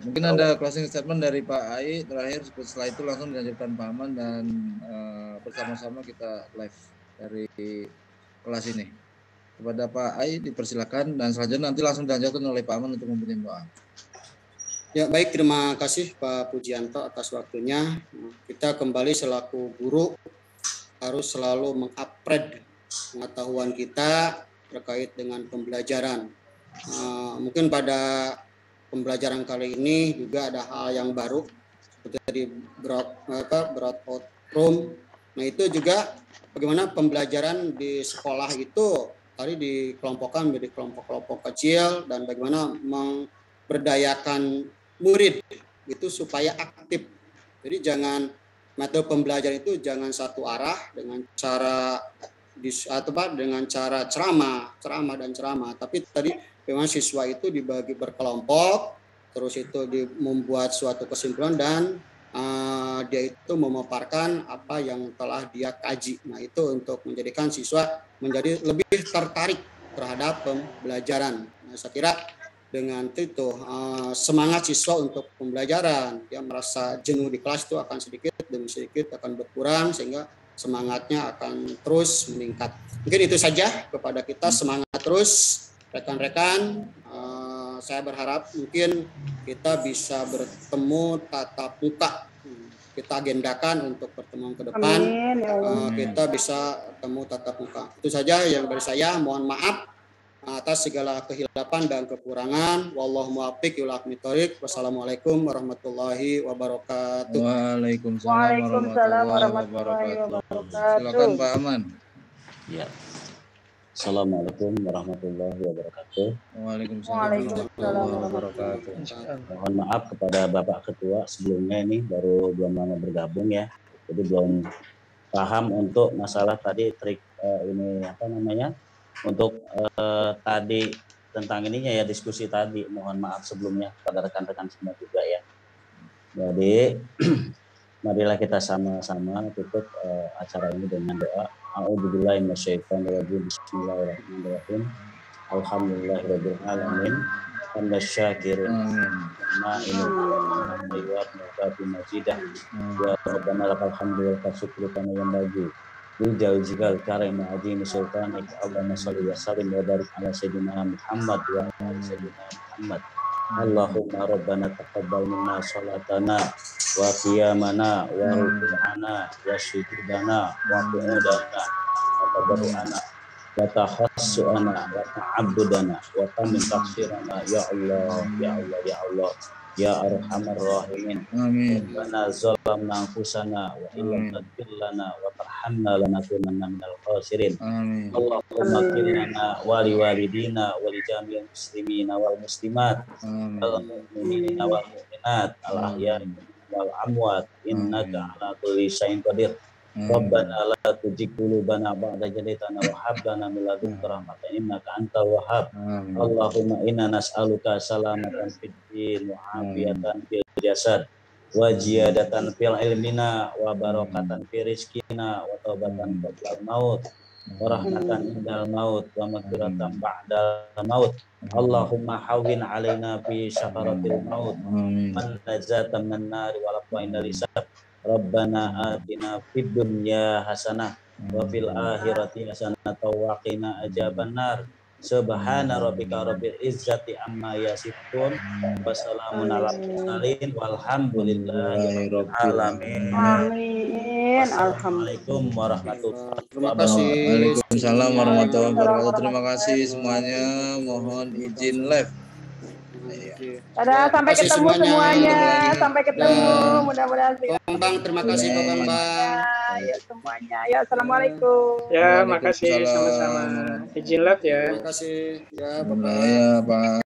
Mungkin ada closing statement dari Pak Ai terakhir, setelah itu langsung dilanjutkan Pak Aman dan bersama-sama kita live dari kelas ini. Kepada Pak Ai dipersilakan dan selanjutnya nanti langsung dilanjutkan oleh Pak Aman untuk memberi doa. Ya baik, terima kasih Pak Pujianto atas waktunya. Kita kembali selaku guru harus selalu mengupgrade pengetahuan kita terkait dengan pembelajaran. Mungkin pada pembelajaran kali ini juga ada hal yang baru seperti tadi breakout room. Nah itu juga bagaimana pembelajaran di sekolah itu tadi dikelompokkan menjadi kelompok-kelompok kecil dan bagaimana memberdayakan murid itu supaya aktif. Jadi jangan metode pembelajaran itu jangan satu arah dengan cara dengan cara ceramah, tapi tadi memang siswa itu dibagi berkelompok, terus itu membuat suatu kesimpulan dan dia itu memaparkan apa yang telah dia kaji. Nah itu untuk menjadikan siswa menjadi lebih tertarik terhadap pembelajaran. Nah, saya kira dengan itu semangat siswa untuk pembelajaran, dia merasa jenuh di kelas itu akan sedikit demi sedikit akan berkurang sehingga semangatnya akan terus meningkat. Mungkin itu saja kepada kita, semangat terus rekan-rekan. Saya berharap mungkin kita bisa bertemu tatap muka. Kita agendakan untuk pertemuan ke depan. Kita bisa bertemu tatap muka. Itu saja yang dari saya. Mohon maaf atas segala kehilapan dan kekurangan. Wallahu muwaffiq ila aqwamit thoriq. Wassalamualaikum warahmatullahi wabarakatuh. Waalaikumsalam warahmatullahi wabarakatuh. Silakan Pak Aman. Ya. Assalamualaikum warahmatullahi wabarakatuh. Waalaikumsalam warahmatullahi wabarakatuh. Mohon maaf kepada Bapak Ketua sebelumnya, ini baru belum lama bergabung ya, jadi belum paham untuk masalah tadi trik ini apa namanya untuk tadi tentang ininya ya, diskusi tadi. Mohon maaf sebelumnya kepada rekan-rekan semua juga ya. Jadi marilah kita sama-sama tutup acara ini dengan doa. A'udzubillahi minasyaitonirrajim. Bismillahirrahmanirrahim. Alhamdulillahirabbil alamin. Hamdasyakirin. Majidah. Ya Rabbana lakal hamdu wal syukru kama yanbaghi Lijal jigal karim azim sultanik. Allahumma shalli wa sallim wa barik ala sayyidina Muhammad wa ala sayyidina Muhammad. Allahumma rabbana taqabbal minna salatana wa qiyamana wa ruku'ana wa sujudana wa qu'udana wa tabarru'ana wa tahassu'ana wa ta'abbudana wa tamin taqsirana ya Allah ya Allah ya Allah ya arhamar rahimin. Amin. Rabbana zalamna anfusana wa illam taghfir lana wa tarhamna lanakunanna minal khasirin. Amin. Allahumma ighfir lana wa liwalidina wa li jami'il muslimina wal muslimat wal mu'minina wal mu'minat al ahya'i wal amwat innaka ala kulli syai'in qadir. Rabbana la tuzigh qulubana ba'da idh hadaytana wa hab lana min ladunka rahmatan innaka antal wahhab. Allahumma inna nas'aluka salamatan fid din wa afiyatan fil jasad wa ziyadatan fil ilmina wa barakatan fi rizqina wa taubatan qabla maut wa rahmatan indal maut wa maghfiratan ba'dal maut. Allahumma hawwin alaina fi syakaratil maut man najata minan nar wa laqwa indal hisab. Rabbana atina fid dunya hasanah wa fil akhirati hasanah wa qina adzabannar. Subhana rabbika rabbil izzati amma yasifun wa salamun alal mursalin walhamdulillahi rabbil alamin. Amin. Assalamualaikum warahmatullahi wabarakatuh. Waalaikumsalam warahmatullahi wabarakatuh. Terima kasih semuanya. Mohon izin live. Dadah, sampai ketemu semuanya. Sampai ketemu. Mudah-mudahan Bang, terima kasih Pak Bambang. Ya semuanya. Ya, assalamualaikum. Ya, makasih sama-sama. Izin live ya. Terima kasih ya Bapak. Ya, Pak.